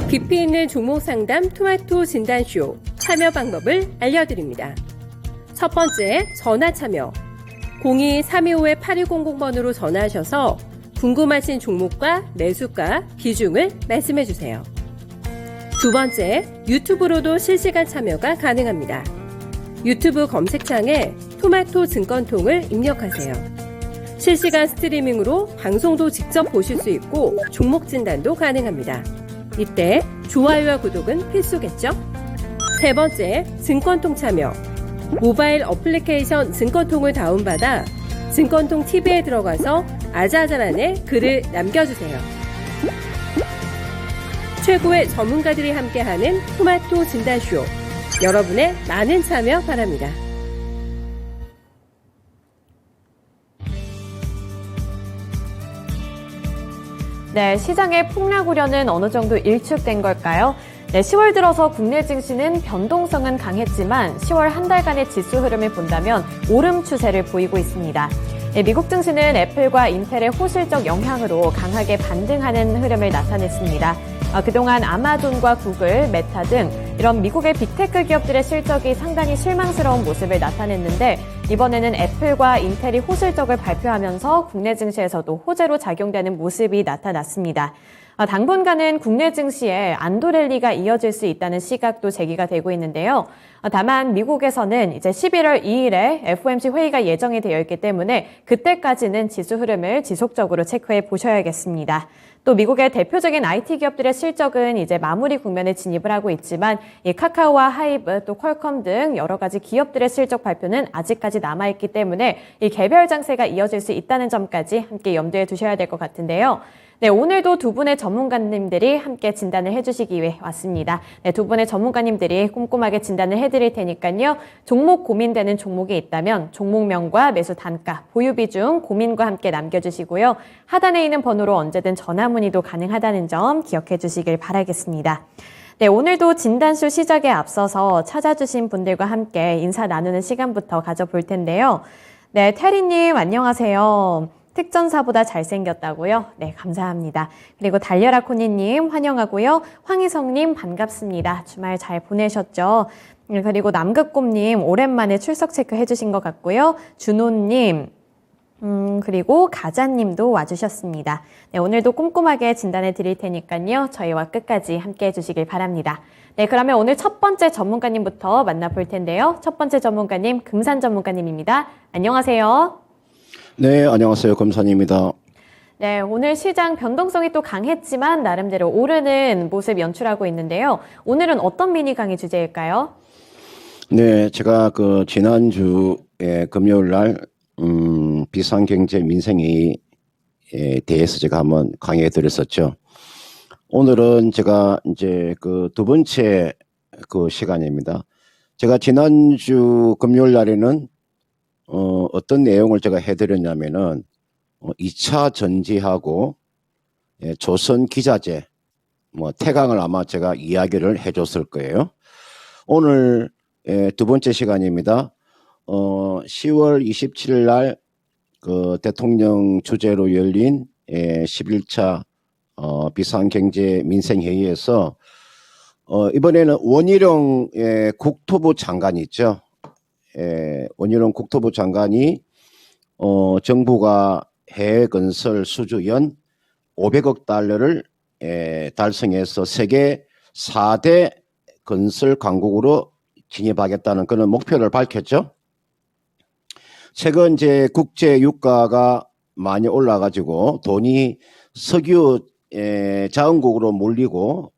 깊이 있는 종목 상담 토마토 진단쇼 참여 방법을 알려드립니다. 첫 번째, 전화 참여. 02-325-8200번으로 전화하셔서 궁금하신 종목과 매수가, 비중을 말씀해주세요. 두 번째, 유튜브로도 실시간 참여가 가능합니다. 유튜브 검색창에 토마토 증권통을 입력하세요. 실시간 스트리밍으로 방송도 직접 보실 수 있고 종목 진단도 가능합니다. 이때 좋아요와 구독은 필수겠죠? 세 번째, 증권통 참여. 모바일 어플리케이션 증권통을 다운받아 증권통 TV에 들어가서 아자아자란에 글을 남겨주세요. 최고의 전문가들이 함께하는 토마토 진단쇼. 여러분의 많은 참여 바랍니다. 네, 시장의 폭락 우려는 어느 정도 일축된 걸까요? 네, 10월 들어서 국내 증시는 변동성은 강했지만 10월 한 달간의 지수 흐름을 본다면 오름 추세를 보이고 있습니다. 네, 미국 증시는 애플과 인텔의 호실적 영향으로 강하게 반등하는 흐름을 나타냈습니다. 그동안 아마존과 구글, 메타 등 이런 미국의 빅테크 기업들의 실적이 상당히 실망스러운 모습을 나타냈는데 이번에는 애플과 인텔이 호실적을 발표하면서 국내 증시에서도 호재로 작용되는 모습이 나타났습니다. 당분간은 국내 증시에 안도 랠리가 이어질 수 있다는 시각도 제기가 되고 있는데요. 다만 미국에서는 이제 11월 2일에 FOMC 회의가 예정이 되어 있기 때문에 그때까지는 지수 흐름을 지속적으로 체크해 보셔야겠습니다. 또 미국의 대표적인 IT 기업들의 실적은 이제 마무리 국면에 진입을 하고 있지만 이 카카오와 하이브 또 퀄컴 등 여러 가지 기업들의 실적 발표는 아직까지 남아있기 때문에 이 개별 장세가 이어질 수 있다는 점까지 함께 염두에 두셔야 될 것 같은데요. 네, 오늘도 두 분의 전문가님들이 함께 진단을 해주시기 위해 왔습니다. 네, 두 분의 전문가님들이 꼼꼼하게 진단을 해드릴 테니까요. 종목 고민되는 종목이 있다면 종목명과 매수 단가, 보유 비중, 고민과 함께 남겨주시고요. 하단에 있는 번호로 언제든 전화 문의도 가능하다는 점 기억해 주시길 바라겠습니다. 네, 오늘도 진단쇼 시작에 앞서서 찾아주신 분들과 함께 인사 나누는 시간부터 가져볼 텐데요. 네, 태리님 안녕하세요. 특전사보다 잘생겼다고요? 네, 감사합니다. 그리고 달려라 코니님 환영하고요. 황희성님 반갑습니다. 주말 잘 보내셨죠? 그리고 남극곰님 오랜만에 출석 체크 해주신 것 같고요. 준호님, 그리고 가자님도 와주셨습니다. 네, 오늘도 꼼꼼하게 진단해 드릴 테니까요. 저희와 끝까지 함께 해주시길 바랍니다. 네, 그러면 오늘 첫 번째 전문가님부터 만나볼 텐데요. 첫 번째 전문가님, 금산 전문가님입니다. 안녕하세요. 네, 안녕하세요. 금산입니다. 네, 오늘 시장 변동성이 또 강했지만 나름대로 오르는 모습 연출하고 있는데요. 오늘은 어떤 미니 강의 주제일까요? 네, 제가 지난주에 금요일 날 비상경제 민생회의에 대해서 제가 한번 강의해 드렸었죠. 오늘은 제가 이제 두 번째 시간입니다. 제가 지난주 금요일 날에는 어떤 내용을 제가 해드렸냐면은 2차 전지하고 조선 기자재 태강을 아마 제가 이야기를 해줬을 거예요. 오늘 두 번째 시간입니다. 10월 27일 날 대통령 주재로 열린 11차 비상경제 민생회의에서 이번에는 원희룡 국토부 장관이 있죠. 원희룡 국토부 장관이 정부가 해외 건설 수주 연 500억 달러를 달성해서 세계 4대 건설 강국으로 진입하겠다는 그런 목표를 밝혔죠. 최근 이제 국제 유가가 많이 올라가지고 돈이 석유 자원국으로 몰리고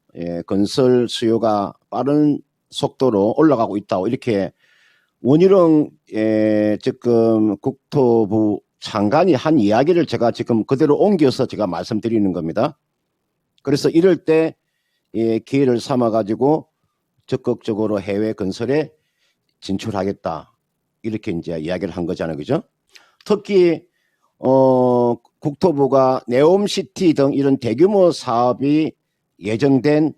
건설 수요가 빠른 속도로 올라가고 있다고 이렇게 원희룡 지금 국토부 장관이 한 이야기를 제가 지금 그대로 옮겨서 제가 말씀드리는 겁니다. 그래서 이럴 때 기회를 삼아 가지고 적극적으로 해외 건설에 진출하겠다 이렇게 이제 이야기를 한 거잖아요, 그죠? 특히 국토부가 네옴시티 등 이런 대규모 사업이 예정된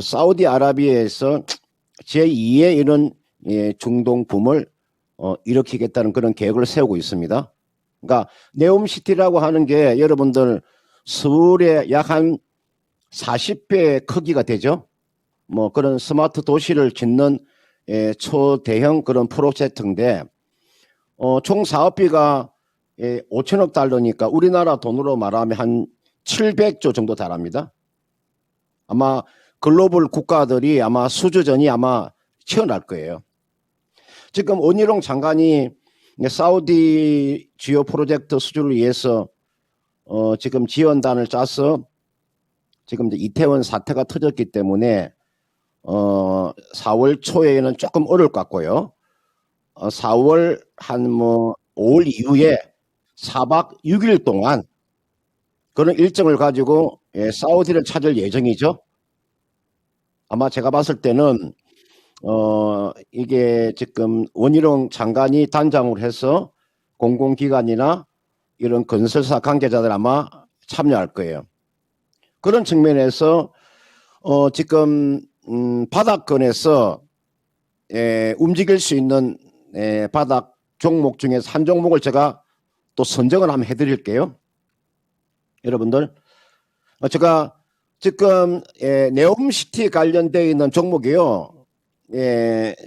사우디아라비아에서 제2의 이런 중동 붐을 일으키겠다는 그런 계획을 세우고 있습니다. 그러니까 네옴시티라고 하는 게 여러분들 서울에 약 한 40배 크기가 되죠. 뭐 그런 스마트 도시를 짓는 초대형 그런 프로젝트인데 총 사업비가 5천억 달러니까 우리나라 돈으로 말하면 한 700조 정도 달합니다. 아마 글로벌 국가들이 아마 수주전이 아마 치열할 거예요. 지금 원희룡 장관이 사우디 주요 프로젝트 수주를 위해서 지금 지원단을 짜서 지금 이제 이태원 사태가 터졌기 때문에 4월 초에는 조금 어려울 것 같고요. 4월 한 뭐 5월 이후에 4박 6일 동안 그런 일정을 가지고 사우디를 찾을 예정이죠. 아마 제가 봤을 때는 이게 지금 원희룡 장관이 단장을 해서 공공기관이나 이런 건설사 관계자들 아마 참여할 거예요. 그런 측면에서 지금 바닥권에서 움직일 수 있는 바닥 종목 중에서 한 종목을 제가 또 선정을 한번 해드릴게요. 여러분들 제가 지금 네옴시티 관련되어 있는 종목이요.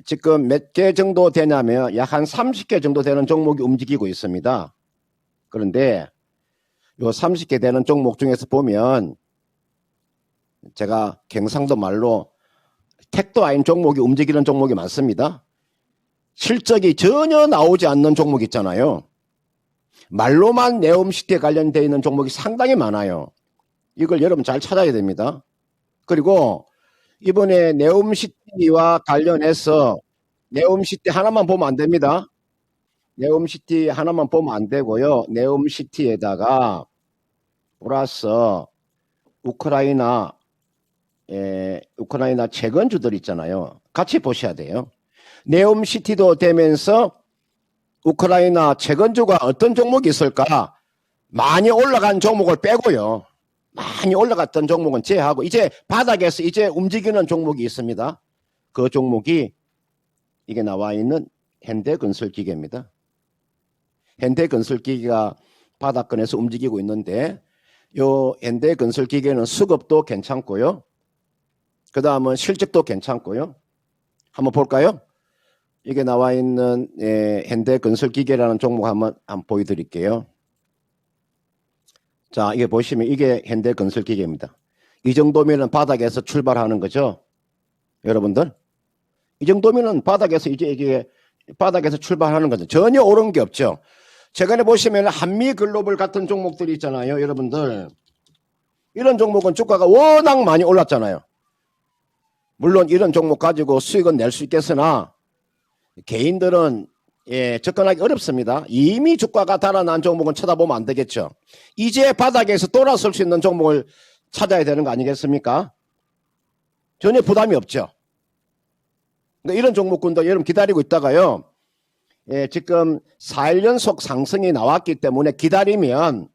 지금 몇 개 정도 되냐면 약 한 30개 정도 되는 종목이 움직이고 있습니다. 그런데 요 30개 되는 종목 중에서 보면 제가 경상도 말로 택도 아닌 종목이 움직이는 종목이 많습니다. 실적이 전혀 나오지 않는 종목 있잖아요. 말로만 네옴시티에 관련되어 있는 종목이 상당히 많아요. 이걸 여러분 잘 찾아야 됩니다. 그리고 이번에 네옴시티와 관련해서 네옴시티 하나만 보면 안 됩니다. 네옴시티 하나만 보면 안 되고요. 네옴시티에다가 플러스 우크라이나 재건주들 있잖아요. 같이 보셔야 돼요. 네옴시티도 되면서 우크라이나 재건주가 어떤 종목이 있을까? 많이 올라간 종목을 빼고요. 많이 올라갔던 종목은 제외하고 이제 바닥에서 이제 움직이는 종목이 있습니다. 그 종목이 이게 나와 있는 현대건설기계입니다. 현대건설기계가 바닥권에서 움직이고 있는데 요 현대건설기계는 수급도 괜찮고요. 그 다음은 실적도 괜찮고요. 한번 볼까요? 이게 나와 있는 현대건설기계라는 종목 한번 보여드릴게요. 자, 이게 보시면 이게 현대건설기계입니다. 이 정도면은 바닥에서 출발하는 거죠. 여러분들. 이 정도면은 바닥에서 이게 바닥에서 출발하는 거죠. 전혀 오른 게 없죠. 최근에 보시면 한미글로벌 같은 종목들이 있잖아요. 여러분들. 이런 종목은 주가가 워낙 많이 올랐잖아요. 물론 이런 종목 가지고 수익은 낼 수 있겠으나 개인들은 접근하기 어렵습니다. 이미 주가가 달아난 종목은 쳐다보면 안 되겠죠. 이제 바닥에서 돌아설 수 있는 종목을 찾아야 되는 거 아니겠습니까? 전혀 부담이 없죠. 그러니까 이런 종목군도 여러분 기다리고 있다가요. 지금 4일 연속 상승이 나왔기 때문에 기다리면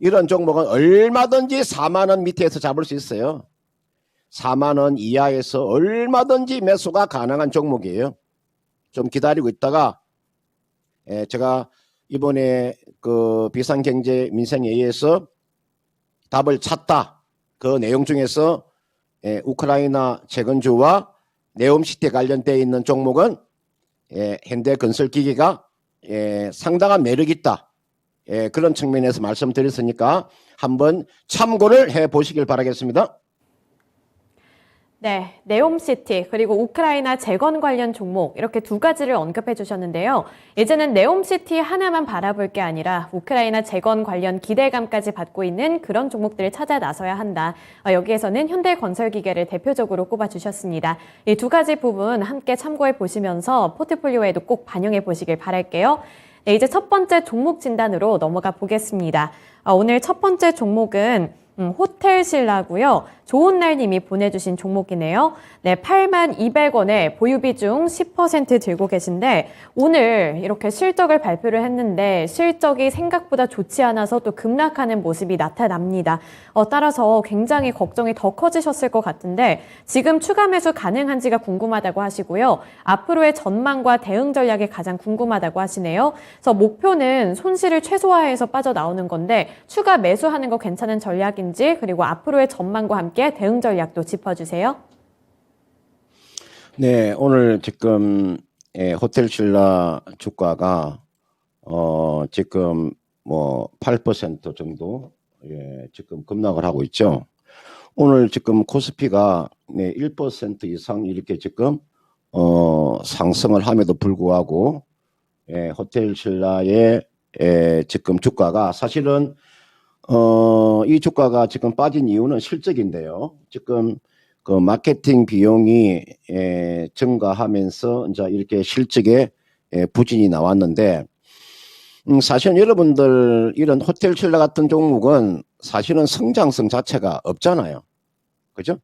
이런 종목은 얼마든지 4만 원 밑에서 잡을 수 있어요. 4만 원 이하에서 얼마든지 매수가 가능한 종목이에요. 좀 기다리고 있다가 제가 이번에 그 비상경제 민생회의에서 답을 찾다. 그 내용 중에서 우크라이나 재건주와 네옴시티에 관련되어 있는 종목은 현대건설기계가 상당한 매력이 있다. 그런 측면에서 말씀드렸으니까 한번 참고를 해보시길 바라겠습니다. 네, 네옴시티 그리고 우크라이나 재건 관련 종목 이렇게 두 가지를 언급해 주셨는데요. 이제는 네옴시티 하나만 바라볼 게 아니라 우크라이나 재건 관련 기대감까지 받고 있는 그런 종목들을 찾아 나서야 한다. 여기에서는 현대건설기계를 대표적으로 꼽아 주셨습니다. 이 두 가지 부분 함께 참고해 보시면서 포트폴리오에도 꼭 반영해 보시길 바랄게요. 네, 이제 첫 번째 종목 진단으로 넘어가 보겠습니다. 오늘 첫 번째 종목은 호텔신라고요. 좋은날님이 보내주신 종목이네요. 네, 82,200원에 보유비 중 10% 들고 계신데 오늘 이렇게 실적을 발표를 했는데 실적이 생각보다 좋지 않아서 또 급락하는 모습이 나타납니다. 따라서 굉장히 걱정이 더 커지셨을 것 같은데 지금 추가 매수 가능한지가 궁금하다고 하시고요. 앞으로의 전망과 대응 전략이 가장 궁금하다고 하시네요. 그래서 목표는 손실을 최소화해서 빠져나오는 건데 추가 매수하는 거 괜찮은 전략인데 전략인지 그리고 앞으로의 전망과 함께 대응 전략도 짚어주세요. 네, 오늘 지금 호텔 신라 주가가 지금 뭐 8% 정도 지금 급락을 하고 있죠. 오늘 지금 코스피가 1% 이상 이렇게 지금 상승을 함에도 불구하고 호텔 신라의 지금 주가가 사실은 이 주가가 지금 빠진 이유는 실적인데요. 지금 그 마케팅 비용이 증가하면서 이제 이렇게 실적에 부진이 나왔는데 사실은 여러분들 이런 호텔 신라 같은 종목은 사실은 성장성 자체가 없잖아요. 그죠?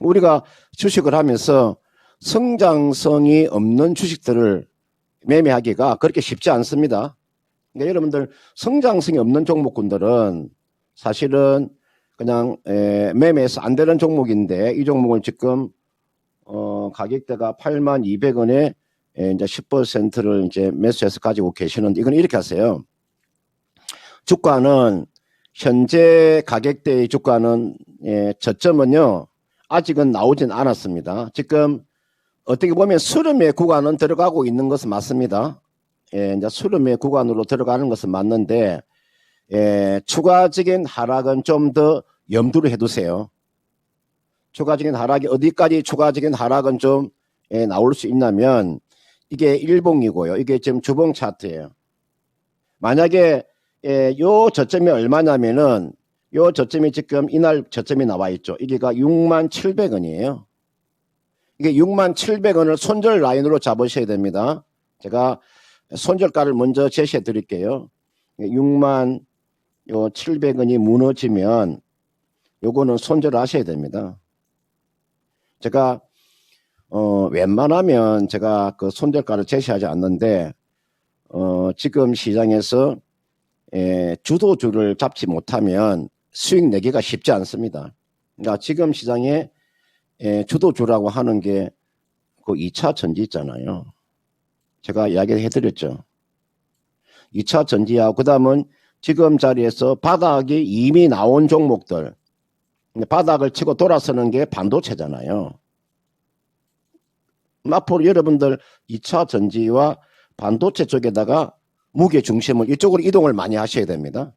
우리가 주식을 하면서 성장성이 없는 주식들을 매매하기가 그렇게 쉽지 않습니다. 그러니까 여러분들 성장성이 없는 종목군들은 사실은 그냥 매매해서 안 되는 종목인데 이 종목을 지금 가격대가 82,200원에 이제 10%를 이제 매수해서 가지고 계시는데 이건 이렇게 하세요. 주가는 현재 가격대의 주가는 저점은요 아직은 나오진 않았습니다. 지금 어떻게 보면 수렴의 구간은 들어가고 있는 것은 맞습니다. 이제 수렴의 구간으로 들어가는 것은 맞는데 추가적인 하락은 좀 더 염두를 해두세요. 추가적인 하락이 어디까지 추가적인 하락은 좀 나올 수 있냐면 이게 일봉이고요. 이게 지금 주봉 차트예요. 만약에 요 저점이 얼마냐면은 요 저점이 지금 이날 저점이 나와 있죠. 이게가 67,000원이에요. 이게 67,000원을 손절 라인으로 잡으셔야 됩니다. 제가 손절가를 먼저 제시해 드릴게요. 67,000원이 무너지면 요거는 손절하셔야 됩니다. 제가 웬만하면 제가 그 손절가를 제시하지 않는데 지금 시장에서 주도주를 잡지 못하면 수익 내기가 쉽지 않습니다. 그러니까 지금 시장에 주도주라고 하는 게 그 2차 전지 있잖아요. 제가 이야기해 드렸죠. 2차 전지하고 그 다음은 지금 자리에서 바닥이 이미 나온 종목들 바닥을 치고 돌아서는 게 반도체잖아요. 앞으로 여러분들 2차 전지와 반도체 쪽에다가 무게 중심을 이쪽으로 이동을 많이 하셔야 됩니다.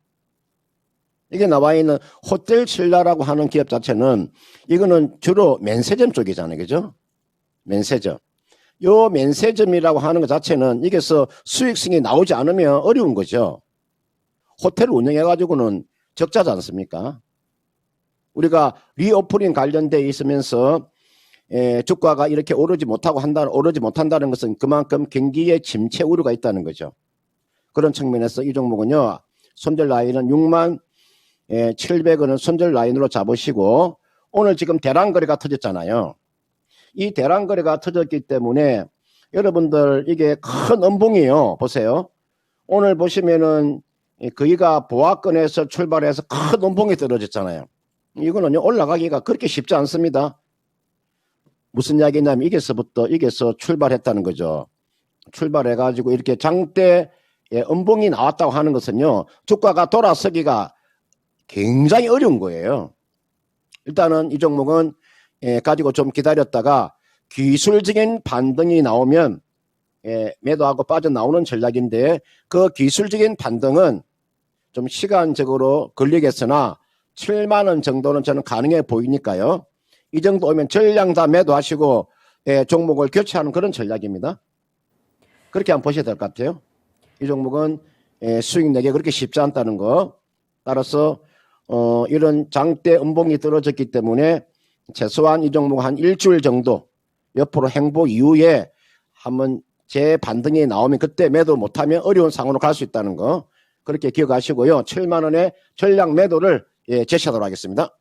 이게 나와 있는 호텔 신라라고 하는 기업 자체는 이거는 주로 면세점 쪽이잖아요. 그죠? 면세점. 요 면세점이라고 하는 것 자체는 이게서 수익성이 나오지 않으면 어려운 거죠. 호텔 운영해가지고는 적자지 않습니까? 우리가 리오프닝 관련돼 있으면서 주가가 이렇게 오르지 못한다는 것은 그만큼 경기에 침체 우려가 있다는 거죠. 그런 측면에서 이 종목은요, 손절 라인은 67,000원은 손절 라인으로 잡으시고, 오늘 지금 대란거래가 터졌잖아요. 이 대란거래가 터졌기 때문에 여러분들 이게 큰 음봉이에요. 보세요. 오늘 보시면은 거기가 보합권에서 출발해서 큰 음봉이 떨어졌잖아요. 이거는요, 올라가기가 그렇게 쉽지 않습니다. 무슨 이야기냐면 이게서 출발했다는 거죠. 출발해가지고 이렇게 장대 음봉이 나왔다고 하는 것은요, 주가가 돌아서기가 굉장히 어려운 거예요. 일단은 이 종목은 가지고 좀 기다렸다가 기술적인 반등이 나오면 매도하고 빠져나오는 전략인데 그 기술적인 반등은 좀 시간적으로 걸리겠으나 7만원 정도는 저는 가능해 보이니까요. 이 정도 오면 전량 다 매도하시고 종목을 교체하는 그런 전략입니다. 그렇게 한번 보셔야 될 것 같아요. 이 종목은 수익 내기 그렇게 쉽지 않다는 거. 따라서 이런 장대 음봉이 떨어졌기 때문에 최소한 이 종목 한 일주일 정도 옆으로 행보 이후에 한번 재반등이 나오면 그때 매도 못하면 어려운 상황으로 갈 수 있다는 거. 그렇게 기억하시고요. 7만 원의 전량 매도를 제시하도록 하겠습니다.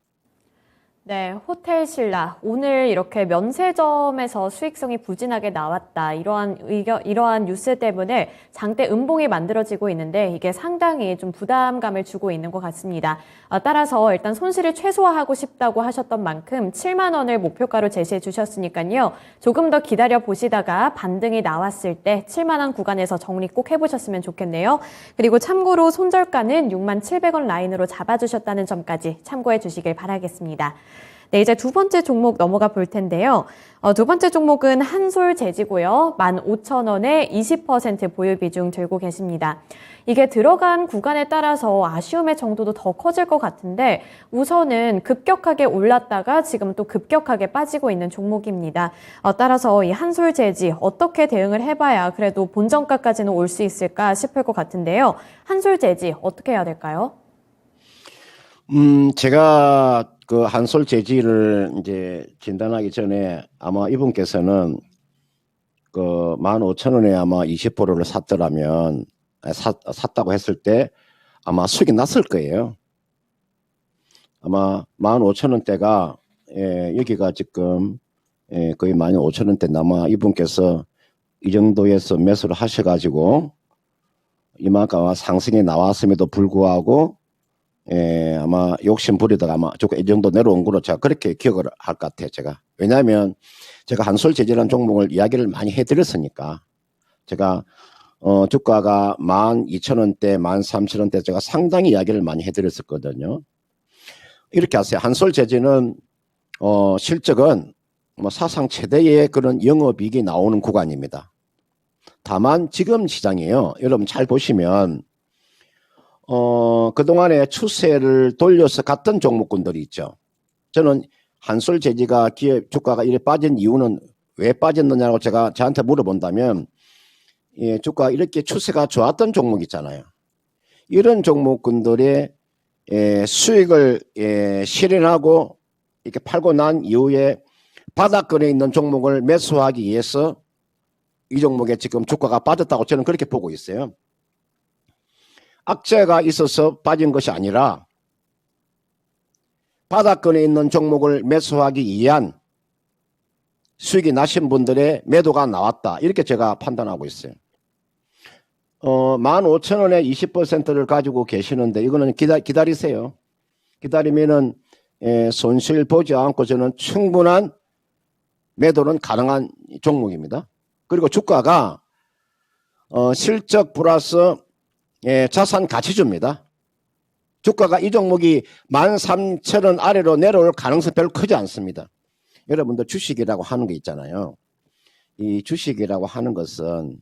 네, 호텔 신라. 오늘 이렇게 면세점에서 수익성이 부진하게 나왔다. 이러한 뉴스 때문에 장대 음봉이 만들어지고 있는데 이게 상당히 좀 부담감을 주고 있는 것 같습니다. 따라서 일단 손실을 최소화하고 싶다고 하셨던 만큼 7만 원을 목표가로 제시해 주셨으니까요. 조금 더 기다려 보시다가 반등이 나왔을 때 7만 원 구간에서 정리 꼭 해보셨으면 좋겠네요. 그리고 참고로 손절가는 6만 700원 라인으로 잡아주셨다는 점까지 참고해 주시길 바라겠습니다. 네, 이제 두 번째 종목 넘어가 볼 텐데요. 두 번째 종목은 한솔재지고요. 15,000원에 20% 보유 비중 들고 계십니다. 이게 들어간 구간에 따라서 아쉬움의 정도도 더 커질 것 같은데 우선은 급격하게 올랐다가 지금 또 급격하게 빠지고 있는 종목입니다. 따라서 이 한솔재지 어떻게 대응을 해봐야 그래도 본전가까지는 올 수 있을까 싶을 것 같은데요. 한솔재지 어떻게 해야 될까요? 제가 그 한솔 재지를 이제 진단하기 전에 아마 이분께서는 그 15,000원에 아마 20%를 샀더라면 샀다고 했을 때 아마 수익이 났을 거예요. 아마 15,000원대가 여기가 지금 거의 15,000원대 아마 이분께서 이 정도에서 매수를 하셔가지고 이만큼 상승이 나왔음에도 불구하고 아마 욕심 부리다가 아마 조금 이 정도 내려온 거로 제가 그렇게 기억을 할 것 같아요, 제가. 왜냐하면 제가 한솔재지라는 종목을 이야기를 많이 해드렸으니까. 제가, 주가가 12,000원대, 13,000원대 제가 상당히 이야기를 많이 해드렸었거든요. 이렇게 하세요. 한솔재지는, 실적은 뭐 사상 최대의 그런 영업이익이 나오는 구간입니다. 다만 지금 시장이에요. 여러분 잘 보시면, 그동안에 추세를 돌려서 갔던 종목군들이 있죠. 저는 한솔재지가 기업 주가가 이렇게 빠진 이유는 왜 빠졌느냐고 저한테 물어본다면, 주가가 이렇게 추세가 좋았던 종목 있잖아요. 이런 종목군들의 수익을 실현하고 이렇게 팔고 난 이후에 바닥권에 있는 종목을 매수하기 위해서 이 종목에 지금 주가가 빠졌다고 저는 그렇게 보고 있어요. 악재가 있어서 빠진 것이 아니라 바닥권에 있는 종목을 매수하기 위한 수익이 나신 분들의 매도가 나왔다. 이렇게 제가 판단하고 있어요. 15,000원에 20%를 가지고 계시는데 이거는 기다리세요. 기다리면은 손실 보지 않고 저는 충분한 매도는 가능한 종목입니다. 그리고 주가가 실적 플러스 자산 가치주입니다. 주가가 이 종목이 13,000원 아래로 내려올 가능성이 별로 크지 않습니다. 여러분들 주식이라고 하는 게 있잖아요. 이 주식이라고 하는 것은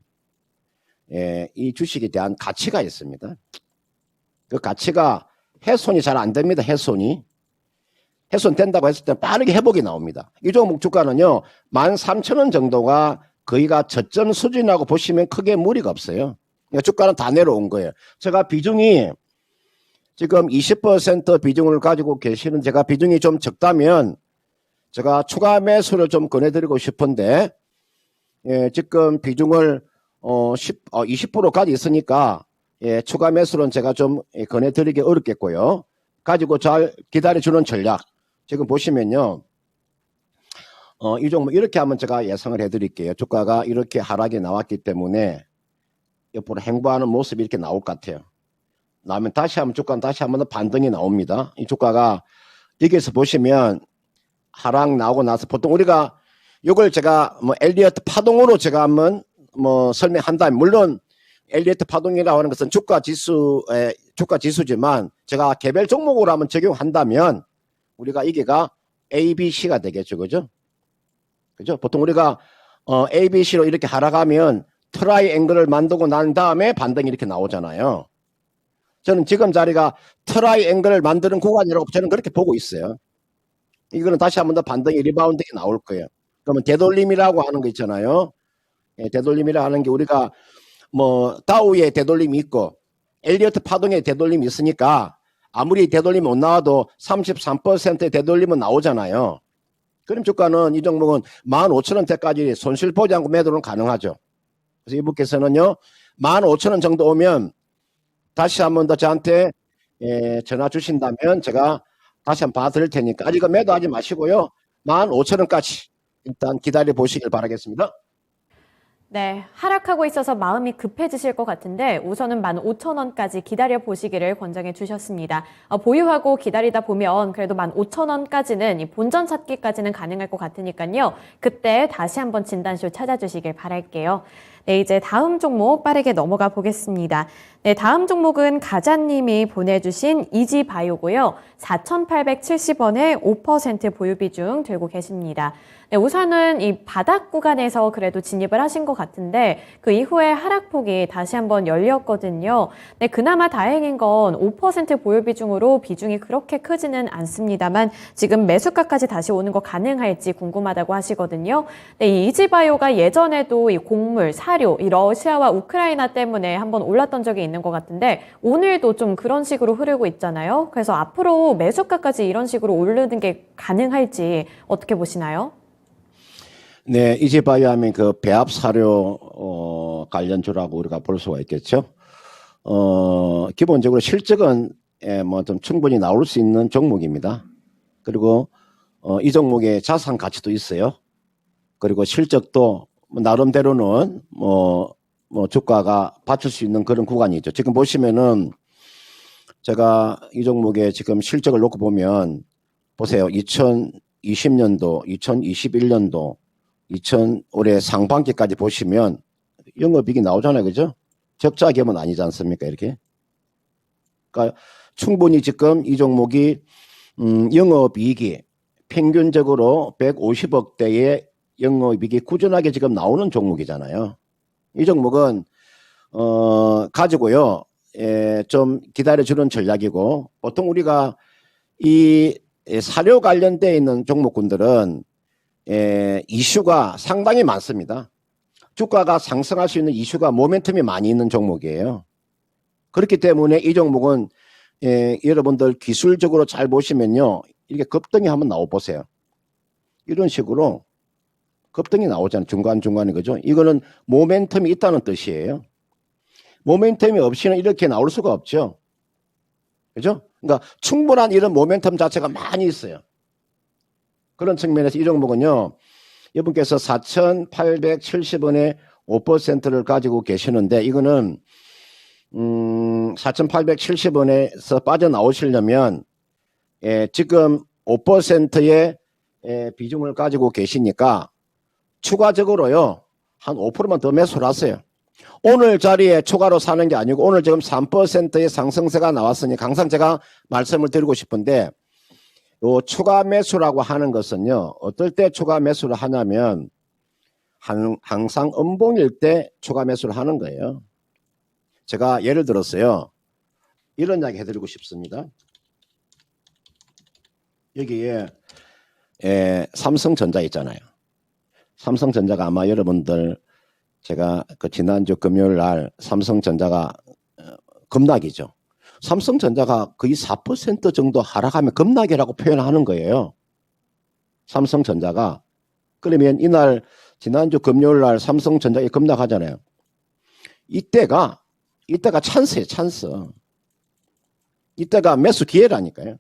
이 주식에 대한 가치가 있습니다. 그 가치가 훼손이 잘 안 됩니다. 훼손된다고 했을 때 빠르게 회복이 나옵니다. 이 종목 주가는요 13,000원 정도가 거의가 저점 수준이라고 보시면 크게 무리가 없어요. 그러니까 주가는 다 내려온 거예요. 제가 비중이 지금 20% 비중을 가지고 계시는 제가 비중이 좀 적다면 제가 추가 매수를 좀 권해드리고 싶은데 지금 비중을 20%까지 있으니까 추가 매수는 제가 좀 권해드리기 어렵겠고요. 가지고 잘 기다려주는 전략 지금 보시면요. 이 종목 이렇게 한번 제가 예상을 해드릴게요. 주가가 이렇게 하락이 나왔기 때문에 옆으로 행보하는 모습이 이렇게 나올 것 같아요. 나면 다시 한번 주가는 다시 한번 더 반등이 나옵니다. 이 주가가 여기에서 보시면 하락 나오고 나서 보통 우리가 이걸 제가 뭐 엘리어트 파동으로 제가 한번 뭐 설명한다면 물론 엘리어트 파동이라고 하는 것은 주가 지수지만 제가 개별 종목으로 한번 적용한다면 우리가 이게가 A, B, C가 되겠죠, 그죠? 그죠? 보통 우리가 A, B, C로 이렇게 하락하면 트라이앵글을 만들고 난 다음에 반등이 이렇게 나오잖아요. 저는 지금 자리가 트라이앵글을 만드는 구간이라고 저는 그렇게 보고 있어요. 이거는 다시 한번 더 반등이 리바운딩이 나올 거예요. 그러면 되돌림이라고 하는 거 있잖아요. 되돌림이라 하는 게 우리가 뭐 다우의 되돌림이 있고 엘리어트 파동의 되돌림이 있으니까 아무리 되돌림이 못 나와도 33%의 되돌림은 나오잖아요. 그럼 주가는 이 종목은 15,000원대까지 손실 보지 않고 매도는 가능하죠. 그래서 이분께서는요 15,000원 정도 오면 다시 한번 더 저한테 전화 주신다면 제가 다시 한번 봐드릴 테니까 아직은 매도하지 마시고요. 15,000원까지 일단 기다려 보시길 바라겠습니다. 네, 하락하고 있어서 마음이 급해지실 것 같은데 우선은 15,000원까지 기다려 보시기를 권장해 주셨습니다. 보유하고 기다리다 보면 그래도 15,000원까지는 이 본전 찾기까지는 가능할 것 같으니까요. 그때 다시 한번 진단쇼 찾아주시길 바랄게요. 네, 이제 다음 종목 빠르게 넘어가 보겠습니다. 네, 다음 종목은 가자님이 보내주신 이지바이오고요. 4,870원에 5% 보유 비중 들고 계십니다. 네, 우선은 이 바닥 구간에서 그래도 진입을 하신 것 같은데 그 이후에 하락폭이 다시 한번 열렸거든요. 네, 그나마 다행인 건 5% 보유 비중으로 비중이 그렇게 크지는 않습니다만 지금 매수가까지 다시 오는 거 가능할지 궁금하다고 하시거든요. 네, 이 이지바이오가 예전에도 이 곡물, 사료, 이 러시아와 우크라이나 때문에 한번 올랐던 적이 있는 것 같은데 오늘도 좀 그런 식으로 흐르고 있잖아요. 그래서 앞으로 매수가까지 이런 식으로 오르는 게 가능할지 어떻게 보시나요? 네, 이지바이오 하면 그 배합 사료 관련주라고 우리가 볼 수가 있겠죠. 기본적으로 실적은 뭐 좀 충분히 나올 수 있는 종목입니다. 그리고 이 종목의 자산 가치도 있어요. 그리고 실적도 나름대로는 뭐 주가가 받칠 수 있는 그런 구간이죠. 지금 보시면은 제가 이 종목의 지금 실적을 놓고 보면 보세요. 2020년도, 2021년도, 올해 상반기까지 보시면 영업이익이 나오잖아요. 그죠? 적자 기업은 아니지 않습니까? 이렇게. 그러니까 충분히 지금 이 종목이 영업이익이 평균적으로 150억대의 영업이익이 꾸준하게 지금 나오는 종목이잖아요. 이 종목은 가지고요. 좀 기다려주는 전략이고 보통 우리가 이 사료 관련되어 있는 종목군들은 이슈가 상당히 많습니다. 주가가 상승할 수 있는 이슈가 모멘텀이 많이 있는 종목이에요. 그렇기 때문에 이 종목은 여러분들 기술적으로 잘 보시면요. 이렇게 급등이 한번 나와 보세요. 이런 식으로 급등이 나오잖아요. 중간중간에 그죠? 이거는 모멘텀이 있다는 뜻이에요. 모멘텀이 없이는 이렇게 나올 수가 없죠. 그죠? 그러니까 충분한 이런 모멘텀 자체가 많이 있어요. 그런 측면에서 이 종목은요. 여러분께서 4,870원에 5%를 가지고 계시는데 이거는 4,870원에서 빠져나오시려면 지금 5%의 비중을 가지고 계시니까 추가적으로요. 한 5%만 더 매수를 하세요. 오늘 자리에 추가로 사는 게 아니고 오늘 지금 3%의 상승세가 나왔으니 항상 제가 말씀을 드리고 싶은데 요 추가 매수라고 하는 것은요. 어떨 때 추가 매수를 하냐면 항상 음봉일 때 추가 매수를 하는 거예요. 제가 예를 들었어요. 이런 이야기 해드리고 싶습니다. 여기에 삼성전자 있잖아요. 삼성전자가 아마 여러분들 제가 그 지난주 금요일 날 삼성전자가 급락이죠. 삼성전자가 거의 4% 정도 하락하면 급락이라고 표현하는 거예요. 삼성전자가. 그러면 이날 지난주 금요일 날 삼성전자가 급락하잖아요. 이때가 찬스예요. 찬스. 이때가 매수 기회라니까요.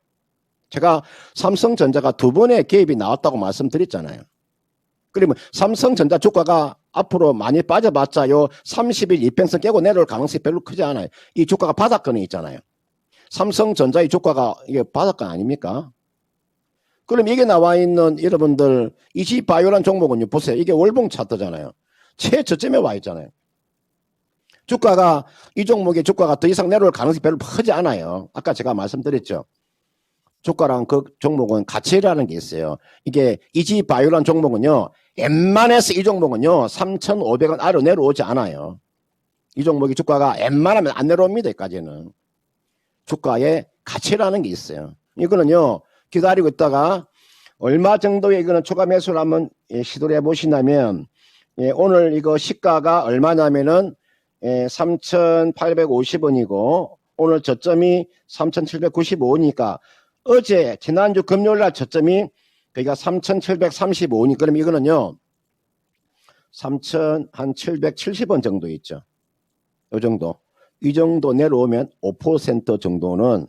제가 삼성전자가 2번의 개입이 나왔다고 말씀드렸잖아요. 그러면 삼성전자 주가가 앞으로 많이 빠져봤자 요 30일 이평선 깨고 내려올 가능성이 별로 크지 않아요. 이 주가가 바닥권에 있잖아요. 삼성전자의 주가가 이게 바닥권 아닙니까? 그럼 이게 나와 있는 여러분들 이지바이오란 종목은요. 보세요. 이게 월봉 차트잖아요. 최저점에 와 있잖아요. 주가가 이 종목의 주가가 더 이상 내려올 가능성이 별로 크지 않아요. 아까 제가 말씀드렸죠. 주가랑 그 종목은 가치라는 게 있어요. 이게 이지바이오란 종목은요. 웬만해서 이 종목은요. 3,500원 아래로 내려오지 않아요. 이 종목의 주가가 웬만하면 안 내려옵니다. 여기까지는. 주가의 가치라는 게 있어요. 이거는요. 기다리고 있다가 얼마 정도의 이거는 추가 매수를 한번 시도를 해보시냐면 오늘 이거 시가가 얼마냐면은 3,850원이고 오늘 저점이 3,795원이니까 어제 지난주 금요일날 저점이 그러니까 3,735원이 그럼 이거는요 3,770원 정도 있죠. 이 정도. 이 정도 내려오면 5% 정도는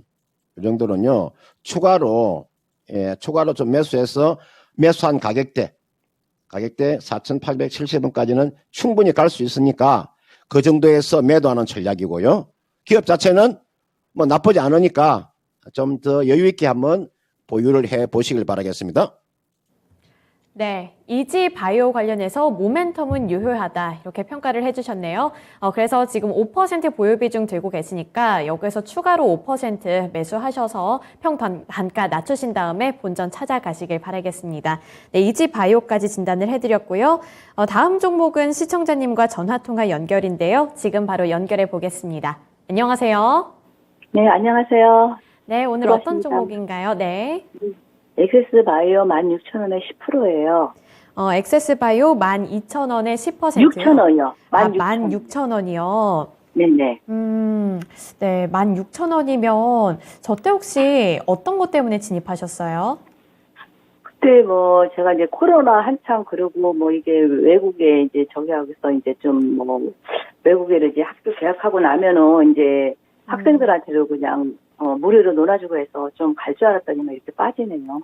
이 정도는요 추가로 추가로 좀 매수해서 매수한 가격대 4,870원까지는 충분히 갈 수 있으니까 그 정도에서 매도하는 전략이고요. 기업 자체는 뭐 나쁘지 않으니까 좀 더 여유 있게 한번 보유를 해 보시길 바라겠습니다. 네, 이지바이오 관련해서 모멘텀은 유효하다 이렇게 평가를 해주셨네요. 그래서 지금 5% 보유 비중 들고 계시니까 여기서 추가로 5% 매수하셔서 단가 낮추신 다음에 본전 찾아가시길 바라겠습니다. 네, 이지바이오까지 진단을 해드렸고요. 다음 종목은 시청자님과 전화통화 연결인데요. 지금 바로 연결해 보겠습니다. 안녕하세요. 네, 안녕하세요. 네, 오늘 고맙습니다. 어떤 종목인가요? 네. 엑세스바이오 16,000원에 10%예요. 엑세스바이오 12,000원에 10%요? 6,000원이요. 16,000원이요. 네네. 네, 16,000원이면 저 때 혹시 어떤 것 때문에 진입하셨어요? 그때 뭐 제가 이제 코로나 한창 그러고 뭐 이게 외국에 이제 저기 하고서 이제 좀 뭐 외국에를 이제 학교 개학하고 나면은 이제 학생들한테도 그냥 무료로 놀아주고 해서 좀 갈 줄 알았더니만 이렇게 빠지네요.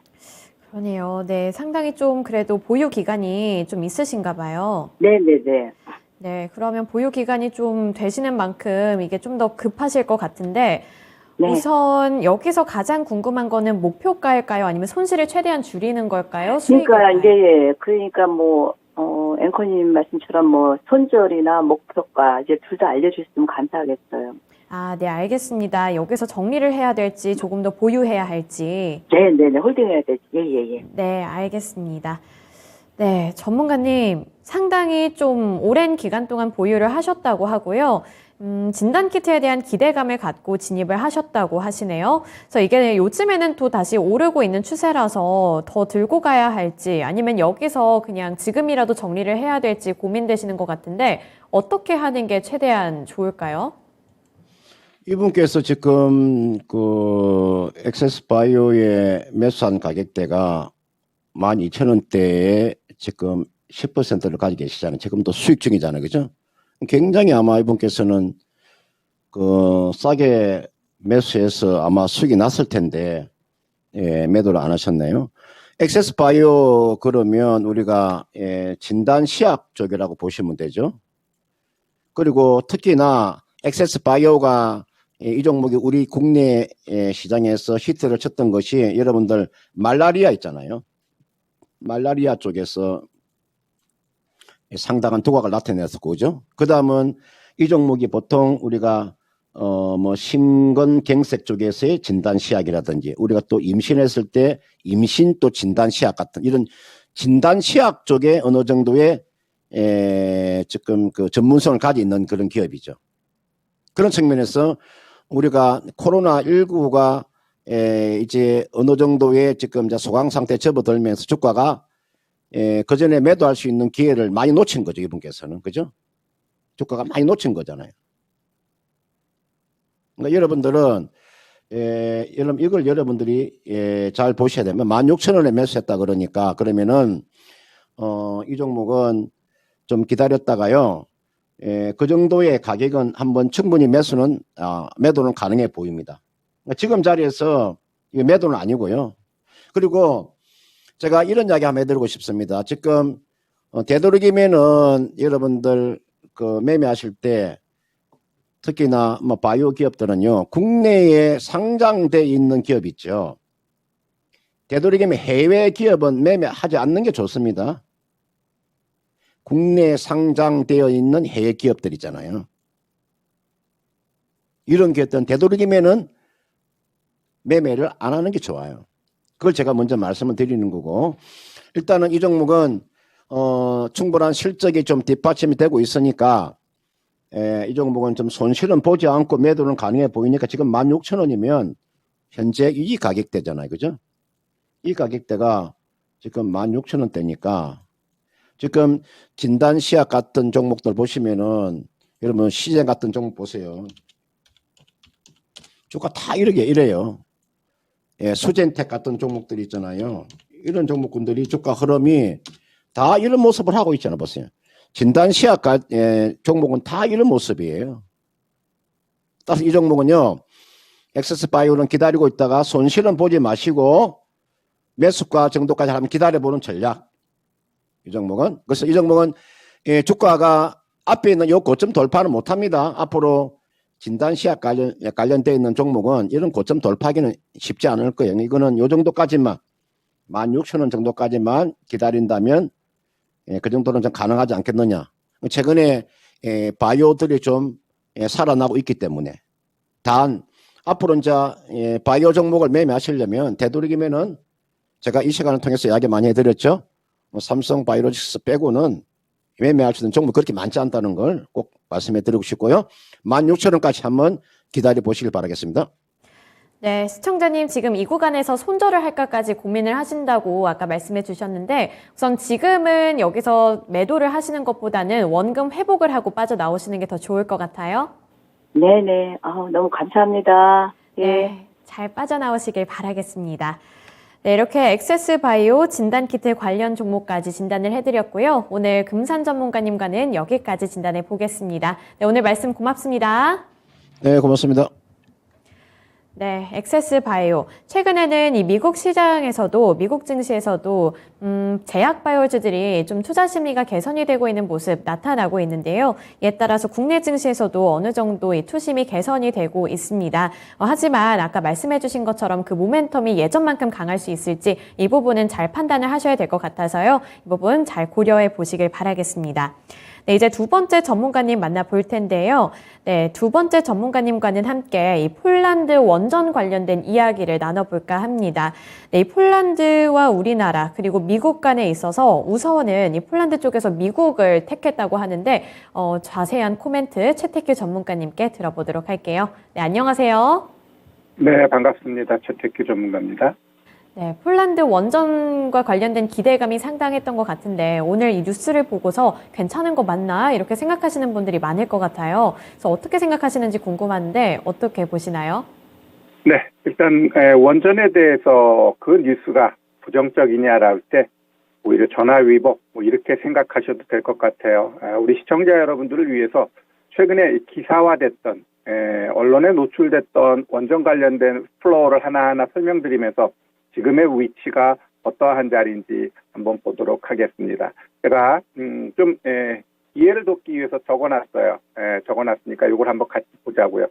그러네요. 네, 상당히 좀 그래도 보유 기간이 좀 있으신가 봐요. 네네네. 네, 그러면 보유 기간이 좀 되시는 만큼 이게 좀 더 급하실 것 같은데 네. 우선 여기서 가장 궁금한 거는 목표가일까요? 아니면 손실을 최대한 줄이는 걸까요? 그러니까 수익일까요? 이제 그러니까 뭐 앵커님 말씀처럼 뭐 손절이나 목표가 이제 둘 다 알려주셨으면 감사하겠어요. 아, 네, 알겠습니다. 여기서 정리를 해야 될지 조금 더 보유해야 할지. 네네네. 홀딩해야 되지. 예예예. 네, 알겠습니다. 네, 전문가님 상당히 좀 오랜 기간 동안 보유를 하셨다고 하고요. 진단키트에 대한 기대감을 갖고 진입을 하셨다고 하시네요. 그래서 이게 요즘에는 또 다시 오르고 있는 추세라서 더 들고 가야 할지 아니면 여기서 그냥 지금이라도 정리를 해야 될지 고민되시는 것 같은데 어떻게 하는 게 최대한 좋을까요? 이분께서 지금 그 엑세스바이오의 매수한 가격대가 12,000원대에 지금 10%를 가지고 계시잖아요. 지금도 수익 중이잖아요. 그죠? 굉장히 아마 이분께서는 그 싸게 매수해서 아마 수익이 났을 텐데 매도를 안 하셨네요. 엑세스바이오 그러면 우리가 진단시약 쪽이라고 보시면 되죠. 그리고 특히나 엑세스바이오가 이 종목이 우리 국내 시장에서 히트를 쳤던 것이 여러분들 말라리아 있잖아요. 말라리아 쪽에서 상당한 두각을 나타냈었고, 그죠? 그 다음은 이 종목이 보통 우리가 뭐 심근경색 쪽에서의 진단시약이라든지 우리가 또 임신했을 때 임신 또 진단시약 같은 이런 진단시약 쪽에 어느 정도의 지금 그 전문성을 가지고 있는 그런 기업이죠. 그런 측면에서 우리가 코로나19가 이제 어느 정도의 지금 이제 소강 상태에 접어들면서 주가가 그 전에 매도할 수 있는 기회를 많이 놓친 거죠, 이분께서는. 그죠? 주가가 많이 놓친 거잖아요. 그러니까 여러분들은 이걸 여러분들이 잘 보셔야 되면 16,000원에 매수했다 그러니까 그러면은 이 종목은 좀 기다렸다가요. 그 정도의 가격은 한번 충분히 매도는 가능해 보입니다. 지금 자리에서 매도는 아니고요. 그리고 제가 이런 이야기 한번 해드리고 싶습니다. 지금 되도록이면은 여러분들 그 매매하실 때 특히나 뭐 바이오 기업들은요 국내에 상장돼 있는 기업 있죠. 되도록이면 해외 기업은 매매하지 않는 게 좋습니다. 국내에 상장되어 있는 해외 기업들 있잖아요. 이런 기업들은 되도록이면은 매매를 안 하는 게 좋아요. 그걸 제가 먼저 말씀을 드리는 거고, 일단은 이 종목은 충분한 실적이 좀 뒷받침이 되고 있으니까 이 종목은 좀 손실은 보지 않고 매도는 가능해 보이니까 지금 16,000원이면 현재 이 가격대잖아요. 그죠? 이 가격대가 지금 16,000원대니까 지금 진단시약 같은 종목들 보시면은 여러분 시젠 같은 종목 보세요. 주가 다 이래요. 수젠텍 같은 종목들이 있잖아요. 이런 종목군들이 주가 흐름이 다 이런 모습을 하고 있잖아요. 보세요. 진단시약 종목은 다 이런 모습이에요. 따라서 이 종목은요. 엑세스바이오는 기다리고 있다가 손실은 보지 마시고 매수가 정도까지 한번 기다려보는 전략. 이 종목은. 그래서 이 종목은 주가가 앞에 있는 요 고점 돌파는 못합니다. 앞으로 진단시약 관련되어 있는 종목은 이런 고점 돌파하기는 쉽지 않을 거예요. 이거는 요 정도까지만 16,000원 정도까지만 기다린다면 그 정도는 좀 가능하지 않겠느냐. 최근에 바이오들이 좀 살아나고 있기 때문에. 단 앞으로 이제 바이오 종목을 매매하시려면 되도록이면은 제가 이 시간을 통해서 이야기 많이 해드렸죠. 삼성 바이오로직스 빼고는 매매할 수 있는 종목 그렇게 많지 않다는 걸 꼭 말씀해 드리고 싶고요. 16,000원까지 한번 기다려 보시길 바라겠습니다. 네, 시청자님 지금 이 구간에서 손절을 할까까지 고민을 하신다고 아까 말씀해 주셨는데 우선 지금은 여기서 매도를 하시는 것보다는 원금 회복을 하고 빠져나오시는 게 더 좋을 것 같아요. 네네. 너무 감사합니다. 예. 네, 잘 빠져나오시길 바라겠습니다. 네, 이렇게 액세스바이오 진단키트 관련 종목까지 진단을 해드렸고요. 오늘 금산 전문가님과는 여기까지 진단해 보겠습니다. 네, 오늘 말씀 고맙습니다. 네, 고맙습니다. 네, 액세스바이오. 최근에는 이 미국 시장에서도, 미국 증시에서도 제약바이오주들이 좀 투자 심리가 개선이 되고 있는 모습 나타나고 있는데요. 이에 따라서 국내 증시에서도 어느 정도 이 투심이 개선이 되고 있습니다. 하지만 아까 말씀해 주신 것처럼 그 모멘텀이 예전만큼 강할 수 있을지 이 부분은 잘 판단을 하셔야 될 것 같아서요. 이 부분 잘 고려해 보시길 바라겠습니다. 네, 이제 두 번째 전문가님 만나볼 텐데요. 네, 두 번째 전문가님과는 함께 이 폴란드 원전 관련된 이야기를 나눠볼까 합니다. 네, 이 폴란드와 우리나라 그리고 미국 간에 있어서 우선은 이 폴란드 쪽에서 미국을 택했다고 하는데 자세한 코멘트 최태규 전문가님께 들어보도록 할게요. 네, 안녕하세요. 네, 반갑습니다. 최태규 전문가입니다. 네, 폴란드 원전과 관련된 기대감이 상당했던 것 같은데 오늘 이 뉴스를 보고서 괜찮은 거 맞나 이렇게 생각하시는 분들이 많을 것 같아요. 그래서 어떻게 생각하시는지 궁금한데 어떻게 보시나요? 네, 일단 원전에 대해서 그 뉴스가 부정적이냐라고 할 때 오히려 전화위복 이렇게 생각하셔도 될 것 같아요. 우리 시청자 여러분들을 위해서 최근에 기사화됐던 언론에 노출됐던 원전 관련된 플로어를 하나하나 설명드리면서 지금의 위치가 어떠한 자리인지 한번 보도록 하겠습니다. 제가 좀 이해를 돕기 위해서 적어놨어요. 적어놨으니까 이걸 한번 같이 보자고요.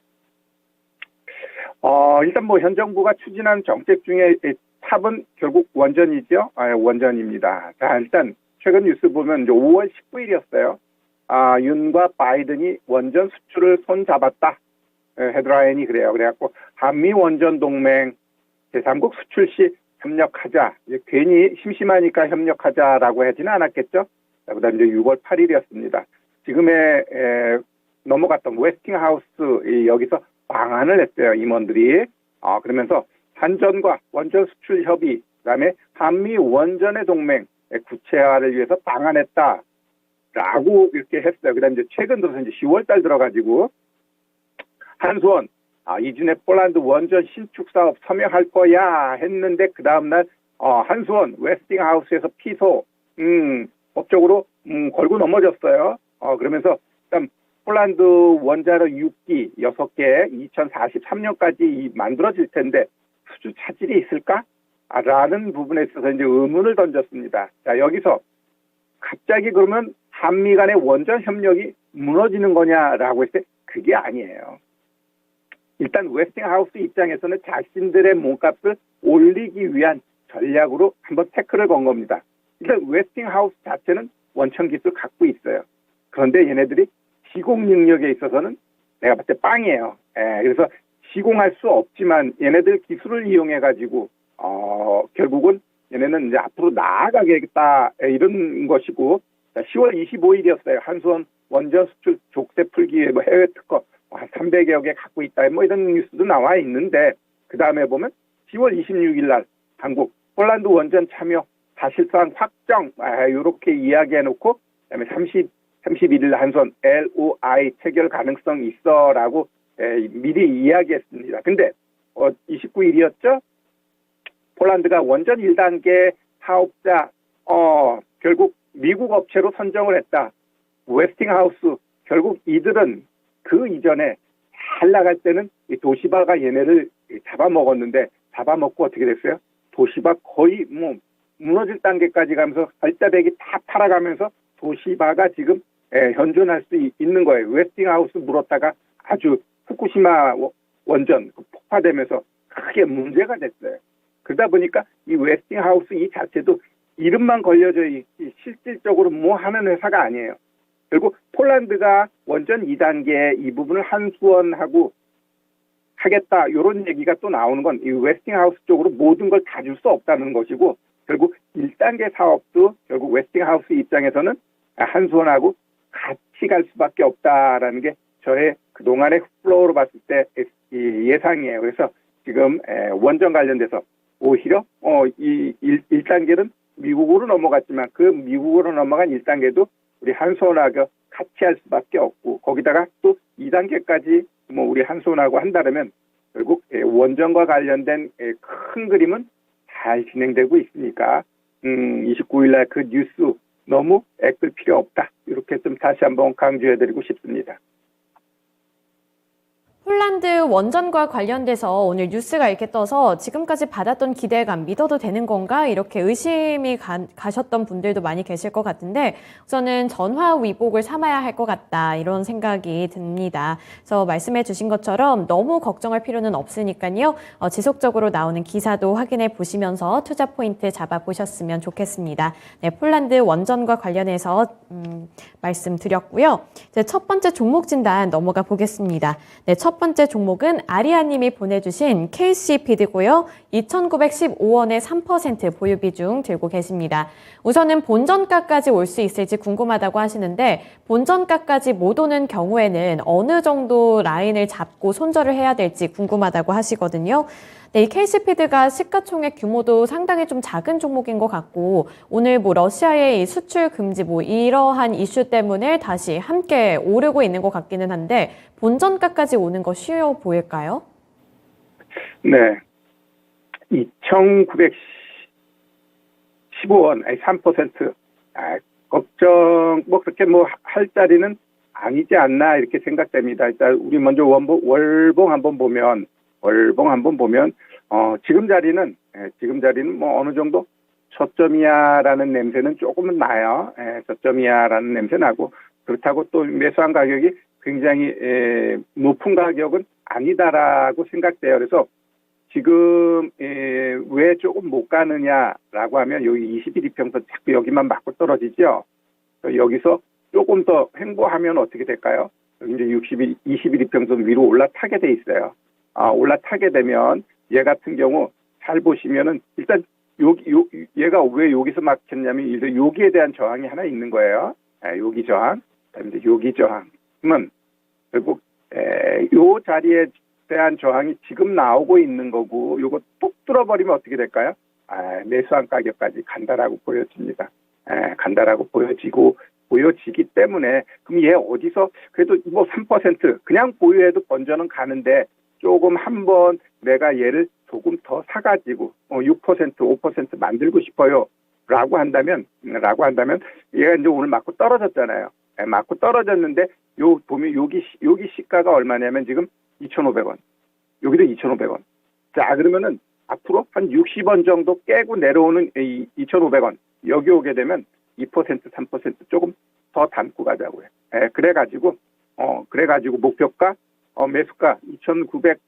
일단 뭐 현 정부가 추진한 정책 중에 탑은 결국 원전이죠. 원전입니다. 자, 일단 최근 뉴스 보면 이제 5월 19일이었어요. 윤과 바이든이 원전 수출을 손 잡았다. 헤드라인이 그래요. 그래갖고 한미 원전 동맹 제3국 수출 시 협력하자. 괜히 심심하니까 협력하자라고 하지는 않았겠죠. 그 다음에 이제 6월 8일이었습니다. 지금의 넘어갔던 웨스팅하우스 여기서 방한을 했어요. 임원들이. 그러면서 한전과 원전 수출 협의, 그 다음에 한미 원전의 동맹 구체화를 위해서 방한했다라고 이렇게 했어요. 그 다음에 이제 최근 들어서 이제 10월 달 들어가지고 한수원 이준의 폴란드 원전 신축 사업 서명할 거야 했는데 그 다음날 한수원 웨스팅하우스에서 피소 법적으로 걸고 넘어졌어요. 그러면서 일단 폴란드 원자로 6기 6개 2043년까지 만들어질 텐데 수주 차질이 있을까? 라는 부분에 있어서 이제 의문을 던졌습니다. 자, 여기서 갑자기 그러면 한미 간의 원전 협력이 무너지는 거냐라고 했을 때 그게 아니에요. 일단 웨스팅하우스 입장에서는 자신들의 몸값을 올리기 위한 전략으로 한번 태클을 건 겁니다. 일단 웨스팅하우스 자체는 원천 기술 갖고 있어요. 그런데 얘네들이 시공 능력에 있어서는 내가 봤을 때 빵이에요. 그래서 시공할 수 없지만 얘네들 기술을 이용해가지고 결국은 얘네는 이제 앞으로 나아가겠다 이런 것이고 10월 25일이었어요. 한수원 원전 수출 족쇄 풀기 위해 해외 특허 한 300여 개 갖고 있다. 이런 뉴스도 나와 있는데 그 다음에 보면 10월 26일 날 한국 폴란드 원전 참여 사실상 확정 이렇게 이야기해놓고 그다음에 31일 한선 LOI 체결 가능성 있어라고 미리 이야기했습니다. 근데 29일이었죠? 폴란드가 원전 1단계 사업자 결국 미국 업체로 선정을 했다. 웨스팅하우스 결국 이들은 그 이전에 잘 나갈 때는 이 도시바가 얘네를 잡아먹었는데 잡아먹고 어떻게 됐어요? 도시바 거의 뭐 무너질 단계까지 가면서 알짜배기 다 팔아가면서 도시바가 지금 현존할 수 있는 거예요. 웨스팅하우스 물었다가 아주 후쿠시마 원전 폭파되면서 크게 문제가 됐어요. 그러다 보니까 이 웨스팅하우스 이 자체도 이름만 걸려져 있지 실질적으로 뭐 하는 회사가 아니에요. 결국 폴란드가 원전 2단계 이 부분을 한수원하고 하겠다 이런 얘기가 또 나오는 건 이 웨스팅하우스 쪽으로 모든 걸 다 줄 수 없다는 것이고 결국 1단계 사업도 결국 웨스팅하우스 입장에서는 한수원하고 같이 갈 수밖에 없다라는 게 저의 그동안의 플로우로 봤을 때 예상이에요. 그래서 지금 원전 관련돼서 오히려 이 1단계는 미국으로 넘어갔지만 그 미국으로 넘어간 1단계도 우리 한수원하고 같이 할 수밖에 없고 거기다가 또 2단계까지 뭐 우리 한수원하고 한다면 결국 원전과 관련된 큰 그림은 잘 진행되고 있으니까 29일 날 그 뉴스 너무 애끌 필요 없다. 이렇게 좀 다시 한번 강조해드리고 싶습니다. 폴란드 원전과 관련돼서 오늘 뉴스가 이렇게 떠서 지금까지 받았던 기대감 믿어도 되는 건가 이렇게 의심이 가셨던 분들도 많이 계실 것 같은데 우선은 전화위복을 삼아야 할 것 같다 이런 생각이 듭니다. 그래서 말씀해 주신 것처럼 너무 걱정할 필요는 없으니까요. 지속적으로 나오는 기사도 확인해 보시면서 투자 포인트 잡아보셨으면 좋겠습니다. 네, 폴란드 원전과 관련해서 말씀드렸고요. 이제 첫 번째 종목 진단 넘어가 보겠습니다. 네, 첫 번째 종목은 아리아님이 보내주신 KC피드고요. 2,915원에 3% 보유 비중 들고 계십니다. 우선은 본전가까지 올 수 있을지 궁금하다고 하시는데 본전가까지 못 오는 경우에는 어느 정도 라인을 잡고 손절을 해야 될지 궁금하다고 하시거든요. 네, 이 KC피드가 시가총액 규모도 상당히 좀 작은 종목인 것 같고 오늘 뭐 러시아의 이 수출 금지 뭐 이러한 이슈 때문에 다시 함께 오르고 있는 것 같기는 한데 본전가까지 오는 거 쉬워 보일까요? 네. 2,915원, 3%. 걱정, 뭐 그렇게 뭐 할 자리는 아니지 않나 이렇게 생각됩니다. 일단 우리 먼저 월봉 한번 보면 지금 자리는 뭐 어느 정도 저점이야라는 냄새는 조금은 나요. 저점이야라는 냄새 나고 그렇다고 또 매수한 가격이 굉장히 높은 가격은 아니다라고 생각돼요. 그래서 지금 왜 조금 못 가느냐라고 하면 여기 21이평선 자꾸 여기만 맞고 떨어지죠. 여기서 조금 더 횡보하면 어떻게 될까요? 여기 이제 21이평선 위로 올라타게 돼 있어요. 올라타게 되면 얘 같은 경우 잘 보시면은 일단 얘가 왜 여기서 막혔냐면 여기에 대한 저항이 하나 있는 거예요. 여기 저항, 그다음에 여기 저항은 결국 요 자리에 대한 저항이 지금 나오고 있는 거고 요거 톡 뚫어버리면 어떻게 될까요? 매수한 가격까지 간다라고 보여집니다. 간다라고 보여지기 때문에 그럼 얘 어디서 그래도 뭐 3% 그냥 보유해도 번전은 가는데 조금 한번 내가 얘를 조금 더 사가지고 6%, 5% 만들고 싶어요. 라고 한다면 얘가 이제 오늘 맞고 떨어졌잖아요. 맞고 떨어졌는데 보면 여기 시가가 얼마냐면 지금 2,500원. 여기도 2,500원. 자, 그러면은 앞으로 한 60원 정도 깨고 내려오는 2,500원. 여기 오게 되면 2%, 3% 조금 더 담고 가자고요. 그래가지고 목표가 매수가 2,900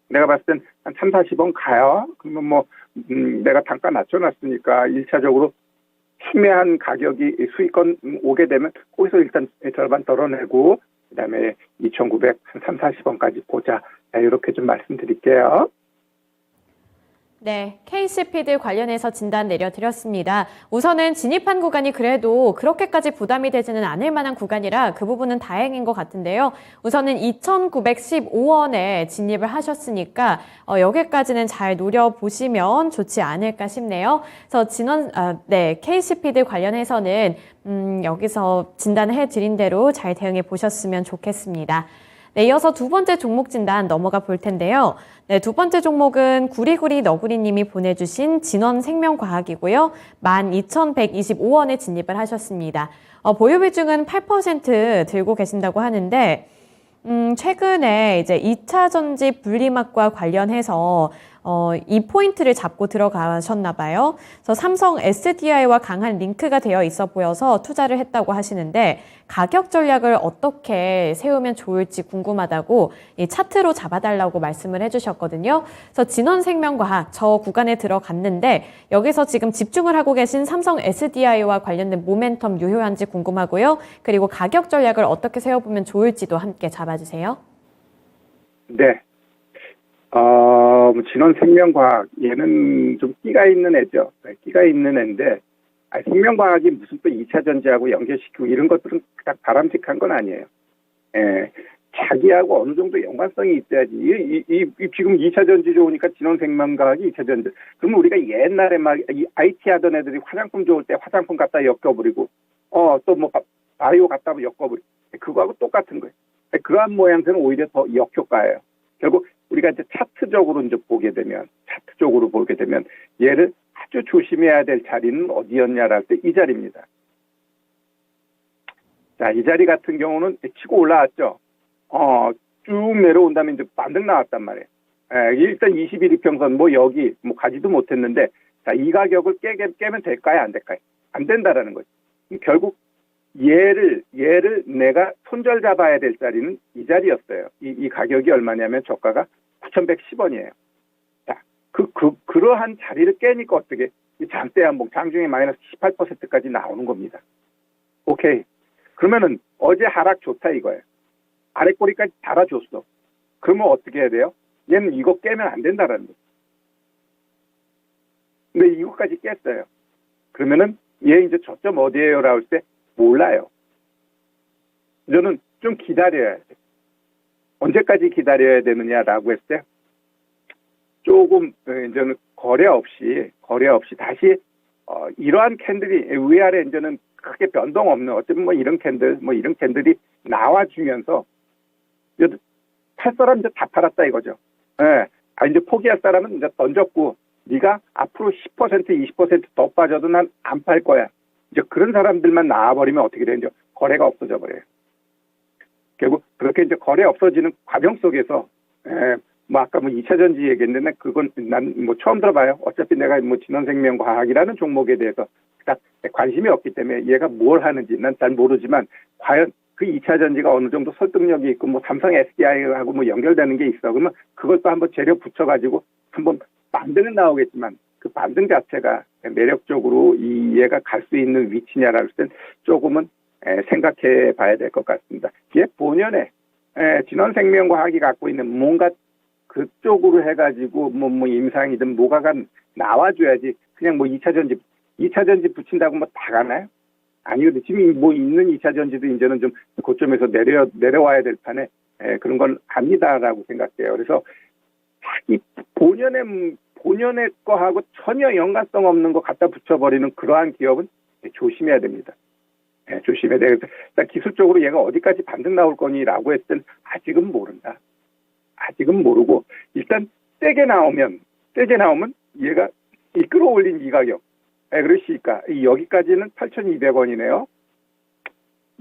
내가 봤을 땐 한 3, 40원 가요. 그러면 뭐 내가 단가 낮춰놨으니까 1차적으로 희매한 가격이 수익권 오게 되면 거기서 일단 절반 덜어내고 그다음에 2,900 한 3, 40원까지 보자. 이렇게 좀 말씀드릴게요. 네, KC피드 관련해서 진단 내려드렸습니다. 우선은 진입한 구간이 그래도 그렇게까지 부담이 되지는 않을 만한 구간이라 그 부분은 다행인 것 같은데요. 우선은 2,915원에 진입을 하셨으니까 여기까지는 잘 노려보시면 좋지 않을까 싶네요. 그래서 KC피드 관련해서는 여기서 진단해 드린 대로 잘 대응해 보셨으면 좋겠습니다. 네, 이어서 두 번째 종목 진단 넘어가 볼 텐데요. 네, 두 번째 종목은 구리구리 너구리님이 보내주신 진원생명과학이고요. 12,125원에 진입을 하셨습니다. 보유 비중은 8% 들고 계신다고 하는데 최근에 이제 2차 전지 분리막과 관련해서 이 포인트를 잡고 들어가셨나 봐요. 그래서 삼성 SDI와 강한 링크가 되어 있어 보여서 투자를 했다고 하시는데 가격 전략을 어떻게 세우면 좋을지 궁금하다고 이 차트로 잡아달라고 말씀을 해주셨거든요. 그래서 진원생명과학 저 구간에 들어갔는데 여기서 지금 집중을 하고 계신 삼성 SDI와 관련된 모멘텀 유효한지 궁금하고요. 그리고 가격 전략을 어떻게 세워보면 좋을지도 함께 잡아주세요. 네. 진원생명과학, 얘는 좀 끼가 있는 애죠. 끼가 있는 애인데, 생명과학이 무슨 또 2차 전지하고 연결시키고 이런 것들은 그냥 바람직한 건 아니에요. 예. 자기하고 어느 정도 연관성이 있어야지. 지금 2차 전지 좋으니까 진원생명과학이 2차 전지. 그러면 우리가 옛날에 막 이 IT 하던 애들이 화장품 좋을 때 화장품 갖다 엮어버리고, 또 뭐 바이오 갖다 엮어버리고, 그거하고 똑같은 거예요. 그러한 모양새는 오히려 더 역효과예요. 결국 우리가 이제 차트적으로 보게 되면 얘를 아주 조심해야 될 자리는 어디였냐를 할 때 이 자리입니다. 자, 이 자리 같은 경우는 치고 올라왔죠. 쭉 내려온 다음에 이제 반등 나왔단 말이에요. 일단 21 이평선 여기 가지도 못했는데, 자, 이 가격을 깨면 될까요? 안 될까요? 안 된다라는 거죠. 결국 얘를 내가 손절 잡아야 될 자리는 이 자리였어요. 이 가격이 얼마냐면 저가가 9,110원이에요. 자, 그러한 자리를 깨니까 어떻게 이 장대 한복 장중에 마이너스 18%까지 나오는 겁니다. 오케이. 그러면은 어제 하락 좋다 이거예요. 아래 꼬리까지 달아줬어. 그러면 어떻게 해야 돼요? 얘는 이거 깨면 안 된다라는 거예요. 근데 이거까지 깼어요. 그러면은 얘 이제 저점 어디에요라고 할 때 몰라요. 저는 좀 기다려야 돼. 언제까지 기다려야 되느냐라고 했을 때 조금 이제는 거래 없이 다시 이러한 캔들이 위아래 이제는 크게 변동 없는 어쩌면 이런 캔들이 나와주면서 팔 사람 이제 다 팔았다 이거죠. 예. 이제 포기할 사람은 이제 던졌고 네가 앞으로 10% 20% 더 빠져도 난 안 팔 거야. 이제 그런 사람들만 나와버리면 어떻게 되는지 거래가 없어져 버려요. 결국 그렇게 이제 거래 없어지는 과정 속에서 아까 2차 전지 얘기했는데 그건 난 처음 들어봐요. 어차피 내가 진원생명과학이라는 종목에 대해서 딱 관심이 없기 때문에 얘가 뭘 하는지 난 잘 모르지만 과연 그 2차 전지가 어느 정도 설득력이 있고 삼성 SDI하고 연결되는 게 있어. 그러면 그걸 또 한번 재료 붙여가지고 한번 반등은 나오겠지만 그 반등 자체가 매력적으로 얘가 갈 수 있는 위치냐라고 할 땐 조금은 생각해 봐야 될 것 같습니다. 얘 본연에 진원생명과학이 갖고 있는 뭔가 그쪽으로 해가지고 임상이든 뭐가가 나와줘야지 그냥 2차 전지 붙인다고 다 가나요? 아니거든. 지금 있는 2차 전지도 이제는 좀 고점에서 내려와야 될 판에 그런 건 압니다라고 생각해요. 그래서 자기 본연의 거하고 전혀 연관성 없는 거 갖다 붙여버리는 그러한 기업은 조심해야 됩니다. 조심해야 돼요. 그래서 기술적으로 얘가 어디까지 반등 나올 거니라고 했을 땐 아직은 모른다. 아직은 모르고 일단 세게 나오면 얘가 이 끌어올린 이 가격 그러시니까 여기까지는 8,200원이네요.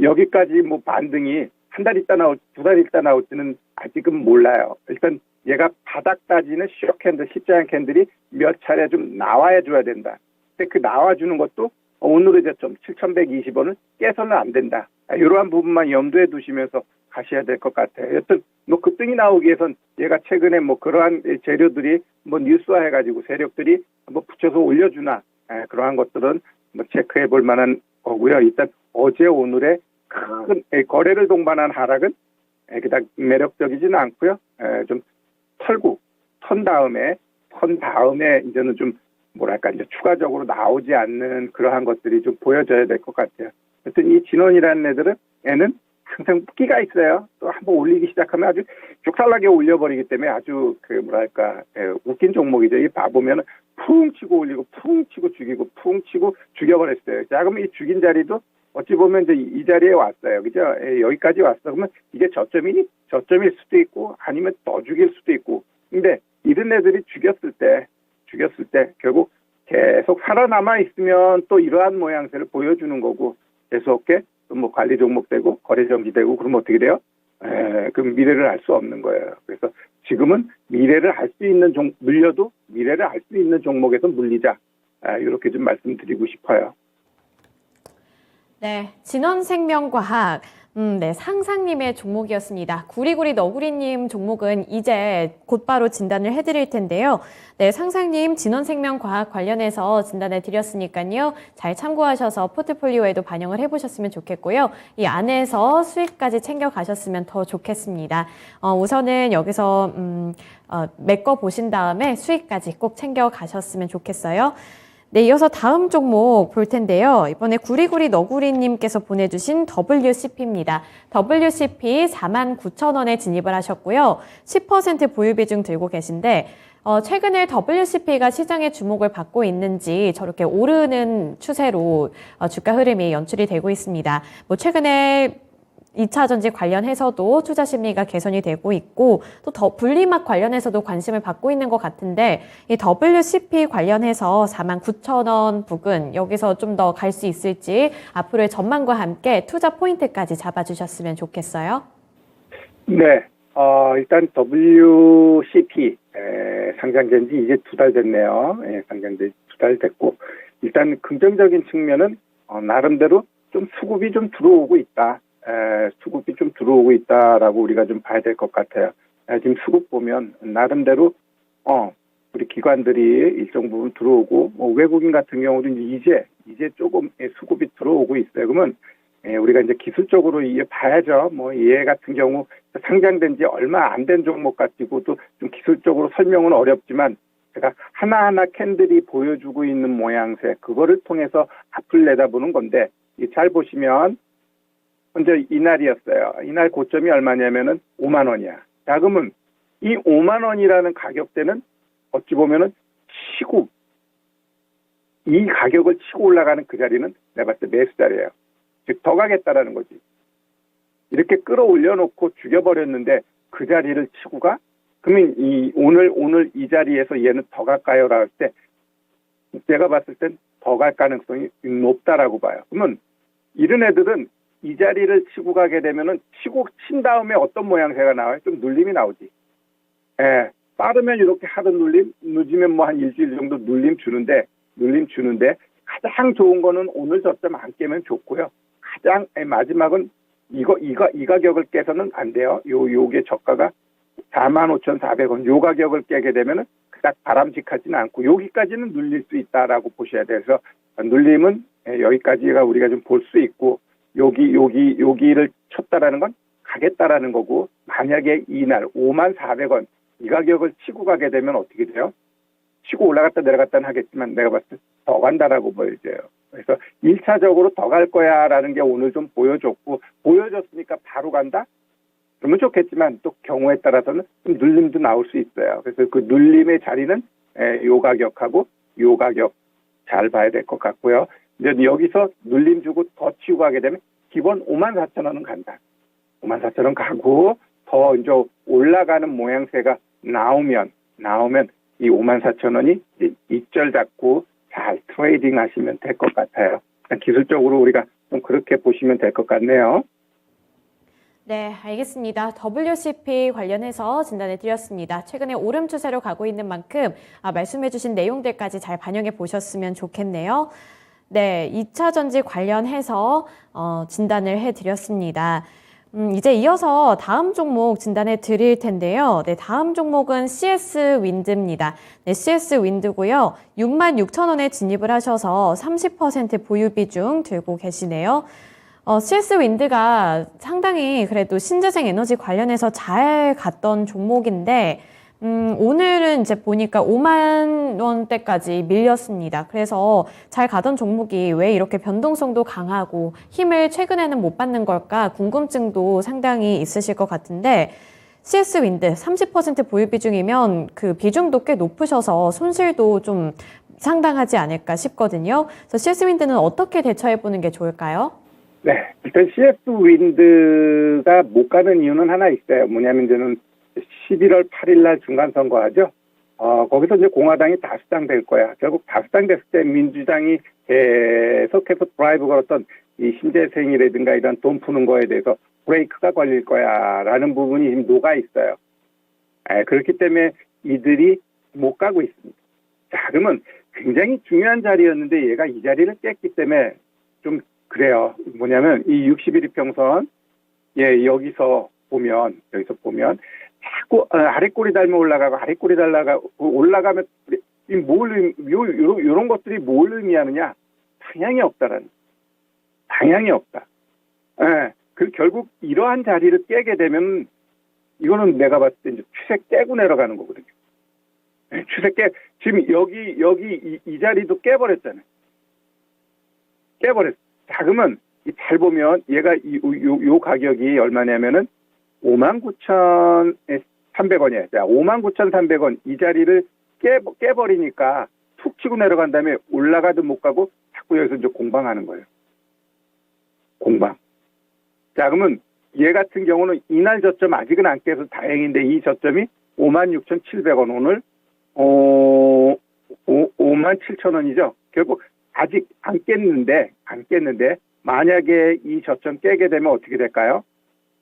여기까지 반등이 한 달 있다 나올, 2달 있다 나올지는 아직은 몰라요. 일단 얘가 바닥 따지는 쇼 캔들, 십자형 캔들이 몇 차례 좀 나와야 줘야 된다. 근데 그 나와주는 것도 오늘의 저점 7,120원을 깨서는 안 된다. 이러한 부분만 염두에 두시면서 가셔야 될 것 같아요. 여튼 급등이 나오기 위해선 얘가 최근에 그러한 재료들이 뉴스화 해가지고 세력들이 붙여서 올려주나 그러한 것들은 체크해 볼 만한 거고요. 일단 어제 오늘의 큰 거래를 동반한 하락은 그닥 매력적이지는 않고요. 좀 턴 다음에 이제는 좀 이제 추가적으로 나오지 않는 그러한 것들이 좀 보여져야 될 것 같아요. 하여튼 이 진원이라는 애는 항상 끼가 있어요. 또 한번 올리기 시작하면 아주 족살나게 올려버리기 때문에 아주 웃긴 종목이죠. 이 봐보면 풍 치고 올리고 풍 치고 죽이고 풍 치고 죽여버렸어요. 자, 그러면 이 죽인 자리도 어찌 보면 이제 이 자리에 왔어요. 그죠? 여기까지 왔어. 그러면 이게 저점일 수도 있고 아니면 더 죽일 수도 있고. 근데 이런 애들이 죽였을 때 결국 계속 살아남아 있으면 또 이러한 모양새를 보여주는 거고 계속해 관리 종목 되고 거래 정지 되고 그러면 어떻게 돼요? 그럼 미래를 알 수 없는 거예요. 그래서 지금은 미래를 알 수 있는 물려도 미래를 알 수 있는 종목에서 물리자. 이렇게 좀 말씀드리고 싶어요. 네, 진원생명과학. 네, 상상님의 종목이었습니다. 구리구리 너구리님 종목은 이제 곧바로 진단을 해드릴 텐데요. 네, 상상님 진원생명과학 관련해서 진단을 드렸으니까요. 잘 참고하셔서 포트폴리오에도 반영을 해보셨으면 좋겠고요. 이 안에서 수익까지 챙겨가셨으면 더 좋겠습니다. 우선은 여기서 메꿔보신 다음에 수익까지 꼭 챙겨가셨으면 좋겠어요. 네, 이어서 다음 종목 볼 텐데요. 이번에 구리구리 너구리님께서 보내주신 WCP입니다. WCP 49,000원에 진입을 하셨고요. 10% 보유 비중 들고 계신데 최근에 WCP가 시장의 주목을 받고 있는지 저렇게 오르는 추세로 주가 흐름이 연출이 되고 있습니다. 최근에 2차 전지 관련해서도 투자 심리가 개선이 되고 있고 또 더 분리막 관련해서도 관심을 받고 있는 것 같은데 이 WCP 관련해서 49,000원 부근 여기서 좀 더 갈 수 있을지 앞으로의 전망과 함께 투자 포인트까지 잡아주셨으면 좋겠어요. 네, 일단 WCP 상장된 지 이제 2달 됐네요. 상장된 지 2달 됐고 일단 긍정적인 측면은 나름대로 좀 수급이 좀 들어오고 있다. 수급이 좀 들어오고 있다라고 우리가 좀 봐야 될 것 같아요. 지금 수급 보면 나름대로 우리 기관들이 일정 부분 들어오고 외국인 같은 경우도 이제 조금 수급이 들어오고 있어요. 그러면 우리가 이제 기술적으로 이해 봐야죠. 얘 같은 경우 상장된 지 얼마 안 된 종목 가지고도 좀 기술적으로 설명은 어렵지만 제가 하나하나 캔들이 보여주고 있는 모양새 그거를 통해서 앞을 내다보는 건데 잘 보시면 먼저 이날이었어요. 이날 고점이 얼마냐면은 5만 원이야. 자, 그러면 이 5만 원이라는 가격대는 어찌 보면은 치고 이 가격을 치고 올라가는 그 자리는 내가 봤을 때 매수 자리예요. 즉 더 가겠다라는 거지. 이렇게 끌어올려 놓고 죽여버렸는데 그 자리를 치고 가? 그러면 오늘 이 자리에서 얘는 더 갈까요라고 할 때 내가 봤을 땐 더 갈 가능성이 높다라고 봐요. 그러면 이런 애들은 이 자리를 치고 가게 되면은 치고 친 다음에 어떤 모양새가 나와요? 좀 눌림이 나오지. 빠르면 이렇게 하던 눌림, 늦으면 한 일주일 정도 눌림 주는데 가장 좋은 거는 오늘 저점 안 깨면 좋고요. 가장 마지막은 이 가격을 깨서는 안 돼요. 요게 저가가 45,400원. 요 가격을 깨게 되면은 그닥 바람직하지는 않고 여기까지는 눌릴 수 있다라고 보셔야 돼요. 그래서 눌림은 여기까지가 우리가 좀 볼 수 있고 여기를 쳤다라는 건 가겠다라는 거고 만약에 이날 54,000원 이 가격을 치고 가게 되면 어떻게 돼요? 치고 올라갔다 내려갔다는 하겠지만 내가 봤을 때 더 간다라고 보여져요. 그래서 1차적으로 더 갈 거야라는 게 오늘 좀 보여줬으니까 바로 간다? 그러면 좋겠지만 또 경우에 따라서는 좀 눌림도 나올 수 있어요. 그래서 그 눌림의 자리는 요 가격하고 요 가격 잘 봐야 될 것 같고요. 이제 여기서 눌림 주고 더 치고 가게 되면 기본 54,000원은 간다. 54,000원 가고 더 이제 올라가는 모양새가 나오면 이 54,000원이 입절 잡고 잘 트레이딩 하시면 될 것 같아요. 기술적으로 우리가 좀 그렇게 보시면 될 것 같네요. 네, 알겠습니다. WCP 관련해서 진단해 드렸습니다. 최근에 오름 추세로 가고 있는 만큼 말씀해 주신 내용들까지 잘 반영해 보셨으면 좋겠네요. 네, 2차 전지 관련해서 진단을 해 드렸습니다. 이제 이어서 다음 종목 진단해 드릴 텐데요. 네, 다음 종목은 CS 윈드입니다. 네, CS 윈드고요. 66,000원에 진입을 하셔서 30% 보유 비중 들고 계시네요. CS 윈드가 상당히 그래도 신재생 에너지 관련해서 잘 갔던 종목인데 오늘은 이제 보니까 5만 원대까지 밀렸습니다. 그래서 잘 가던 종목이 왜 이렇게 변동성도 강하고 힘을 최근에는 못 받는 걸까 궁금증도 상당히 있으실 것 같은데 CS 윈드 30% 보유 비중이면 그 비중도 꽤 높으셔서 손실도 좀 상당하지 않을까 싶거든요. 그래서 CS 윈드는 어떻게 대처해 보는 게 좋을까요? 네, 일단 CS 윈드가 못 가는 이유는 하나 있어요. 뭐냐면 저는 11월 8일 날 중간선거하죠. 거기서 이제 공화당이 다수당 될 거야. 결국 다수당 됐을 때 민주당이 계속해서 드라이브 걸었던 이 신재생이라든가 이런 돈 푸는 거에 대해서 브레이크가 걸릴 거야라는 부분이 지금 녹아 있어요. 그렇기 때문에 이들이 못 가고 있습니다. 자, 그러면 굉장히 중요한 자리였는데 얘가 이 자리를 깼기 때문에 좀 그래요. 뭐냐면 이 61이평선 여기서 보면 자꾸 아래 꼬리 달면 올라가고 아래 꼬리 달라가고 올라가면 요런 것들이 뭘 의미하느냐? 방향이 없다라는. 방향이 없다. 그 결국 이러한 자리를 깨게 되면 이거는 내가 봤을 때 이제 추세 깨고 내려가는 거거든요. 추세 지금 여기 이 자리도 깨버렸잖아요. 깨버렸어. 자, 그러면 잘 보면 얘가 요 가격이 얼마냐면은 59,300원이에요. 자, 59,300원 이 자리를 깨버리니까 툭 치고 내려간 다음에 올라가도 못 가고 자꾸 여기서 이제 공방하는 거예요. 공방. 자, 그러면 얘 같은 경우는 이날 저점 아직은 안 깨서 다행인데 이 저점이 56,700원 오늘 57,000원이죠. 결국 아직 안 깼는데 만약에 이 저점 깨게 되면 어떻게 될까요?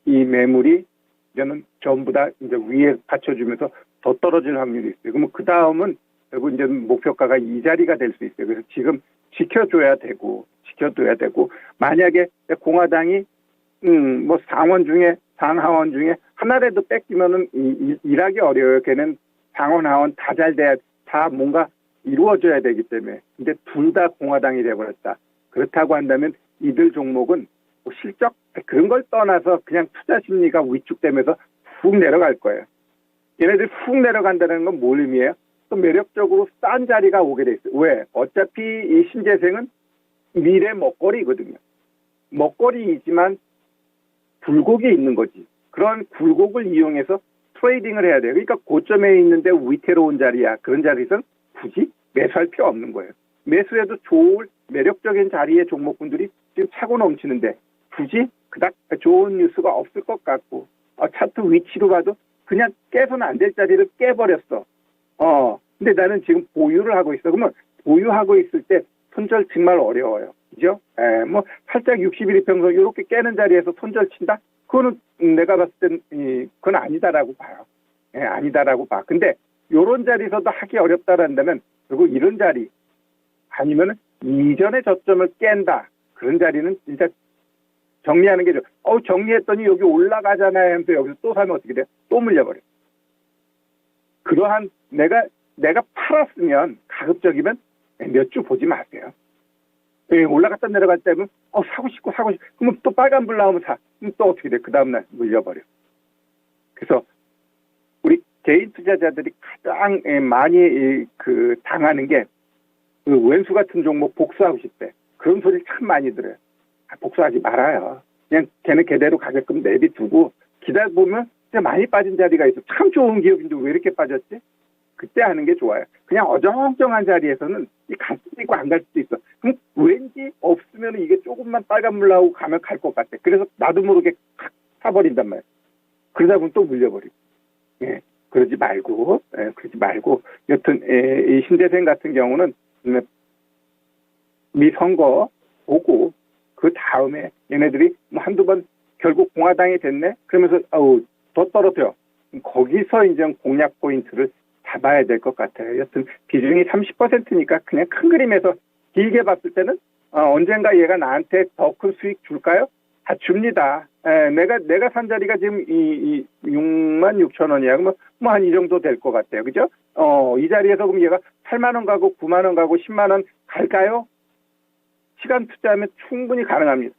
이 매물이 이제는 전부 다 이제 위에 받쳐주면서 더 떨어질 확률이 있어요. 그러면 그 다음은 결국 이제 목표가가 이 자리가 될 수 있어요. 그래서 지금 지켜줘야 되고 만약에 공화당이 뭐 상하원 중에 하나라도 뺏기면은 일하기 어려워요. 걔는 상원 하원 다 잘 돼야 다 뭔가 이루어져야 되기 때문에. 근데 둘 다 공화당이 돼버렸다. 그렇다고 한다면 이들 종목은 뭐 실적 그런 걸 떠나서 그냥 투자 심리가 위축되면서 훅 내려갈 거예요. 얘네들이 훅 내려간다는 건 뭘 의미해요? 또 매력적으로 싼 자리가 오게 돼 있어요. 왜? 어차피 이 신재생은 미래 먹거리거든요. 먹거리이지만 굴곡이 있는 거지. 그런 굴곡을 이용해서 트레이딩을 해야 돼요. 그러니까 고점에 있는데 위태로운 자리야. 그런 자리에서는 굳이 매수할 필요 없는 거예요. 매수해도 좋을 매력적인 자리의 종목군들이 지금 차고 넘치는데 굳이 그닥 좋은 뉴스가 없을 것 같고 차트 위치로 봐도 그냥 깨서는 안 될 자리를 깨버렸어. 근데 나는 지금 보유를 하고 있어. 그러면 보유하고 있을 때 손절 정말 어려워요. 그죠? 뭐 살짝 61이평선 이렇게 깨는 자리에서 손절 친다? 그거는 내가 봤을 땐 그건 아니다라고 봐요. 아니다라고 봐. 근데 요런 자리에서도 하기 어렵다란다면 그리고 이런 자리 아니면 이전의 저점을 깬다. 그런 자리는 진짜 정리하는 게 좋아. 정리했더니 여기 올라가잖아요 하면서 여기서 또 사면 어떻게 돼? 또 물려버려. 그러한 내가 팔았으면 가급적이면 몇 주 보지 마세요. 올라갔다 내려갈 때면 사고 싶고 그러면 또 빨간불 나오면 사. 그럼 또 어떻게 돼? 그 다음날 물려버려. 그래서 우리 개인 투자자들이 가장 많이 당하는 게 왼수 같은 종목 복수하고 싶대. 그런 소리 참 많이 들어요. 복수하지 말아요. 그냥 걔는 걔대로 가격금 내비두고 기다려보면 진짜 많이 빠진 자리가 있어. 참 좋은 기업인데 왜 이렇게 빠졌지? 그때 하는 게 좋아요. 그냥 어정쩡한 자리에서는 갈 수도 있고 안 갈 수도 있어. 그럼 왠지 없으면 이게 조금만 빨간불 나오고 가면 갈 것 같아. 그래서 나도 모르게 칵 사버린단 말이야. 그러다 보면 또 물려버리고. 그러지 말고. 여튼 이 신재생 같은 경우는 미 선거 보고 그 다음에 얘네들이 뭐 한두 번 결국 공화당이 됐네? 그러면서 더 떨어져. 거기서 이제 공략 포인트를 잡아야 될 것 같아요. 여튼 비중이 30%니까 그냥 큰 그림에서 길게 봤을 때는 언젠가 얘가 나한테 더 큰 수익 줄까요? 다 줍니다. 내가 산 자리가 지금 이 66,000원이야. 그러면 뭐 한 이 정도 될 것 같아요. 그죠? 이 자리에서 그럼 얘가 8만 원 가고 9만 원 가고 10만 원 갈까요? 시간 투자하면 충분히 가능합니다.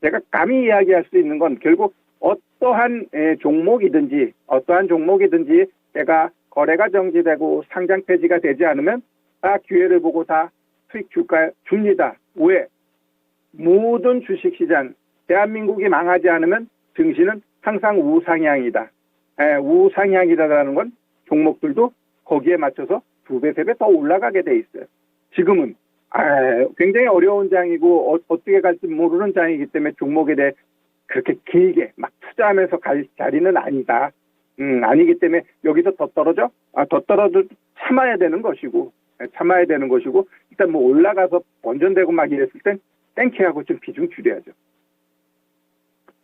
제가 감히 이야기할 수 있는 건 결국 어떠한 종목이든지 내가 거래가 정지되고 상장 폐지가 되지 않으면 다 기회를 보고 다 수익 줄까요? 줍니다. 왜? 모든 주식시장 대한민국이 망하지 않으면 증시는 항상 우상향이다. 우상향이다라는 건 종목들도 거기에 맞춰서 2배, 3배 더 올라가게 돼 있어요. 지금은 굉장히 어려운 장이고 어떻게 갈지 모르는 장이기 때문에 종목에 대해 그렇게 길게 막 투자하면서 갈 자리는 아니다. 아니기 때문에 여기서 더 떨어져? 더 떨어져도 참아야 되는 것이고 일단 뭐 올라가서 원전되고 막 이랬을 땐 땡키하고 좀 비중 줄여야죠.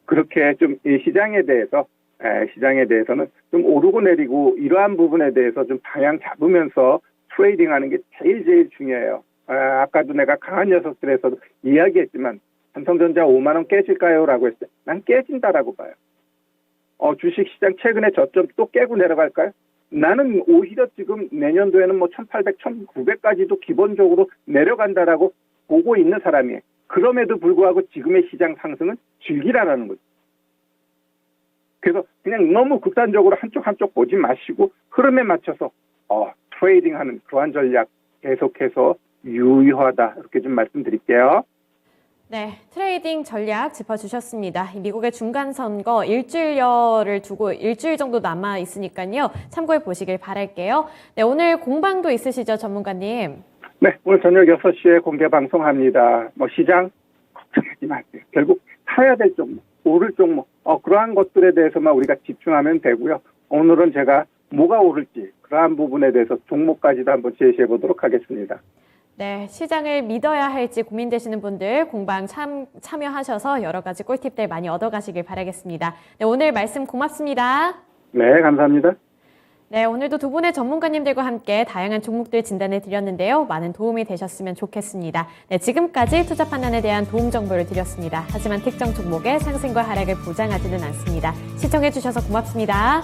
그렇게 좀 이 시장에 대해서 시장에 대해서는 좀 오르고 내리고 이러한 부분에 대해서 좀 방향 잡으면서 트레이딩하는 게 제일 중요해요. 아까도 내가 강한 녀석들에서도 이야기했지만 삼성전자 5만 원 깨질까요? 라고 했을 때 난 깨진다라고 봐요. 주식시장 최근에 저점 또 깨고 내려갈까요? 나는 오히려 지금 내년도에는 뭐 1800, 1900까지도 기본적으로 내려간다라고 보고 있는 사람이에요. 그럼에도 불구하고 지금의 시장 상승은 즐기라라는 거죠. 그래서 그냥 너무 극단적으로 한쪽 보지 마시고 흐름에 맞춰서 트레이딩하는 그러한 전략 계속해서 유효하다 이렇게 좀 말씀드릴게요. 네, 트레이딩 전략 짚어주셨습니다. 미국의 중간선거 일주일여를 두고 일주일 정도 남아 있으니까요. 참고해 보시길 바랄게요. 네, 오늘 공방도 있으시죠, 전문가님? 네, 오늘 저녁 6시에 공개 방송합니다. 시장 걱정하지 마세요. 결국 사야 될 종목, 오를 종목, 그러한 것들에 대해서만 우리가 집중하면 되고요. 오늘은 제가 뭐가 오를지 그러한 부분에 대해서 종목까지도 한번 제시해 보도록 하겠습니다. 네, 시장을 믿어야 할지 고민되시는 분들 공방 참여하셔서 여러 가지 꿀팁들 많이 얻어가시길 바라겠습니다. 네, 오늘 말씀 고맙습니다. 네, 감사합니다. 네, 오늘도 두 분의 전문가님들과 함께 다양한 종목들 진단해 드렸는데요. 많은 도움이 되셨으면 좋겠습니다. 네, 지금까지 투자 판단에 대한 도움 정보를 드렸습니다. 하지만 특정 종목의 상승과 하락을 보장하지는 않습니다. 시청해 주셔서 고맙습니다.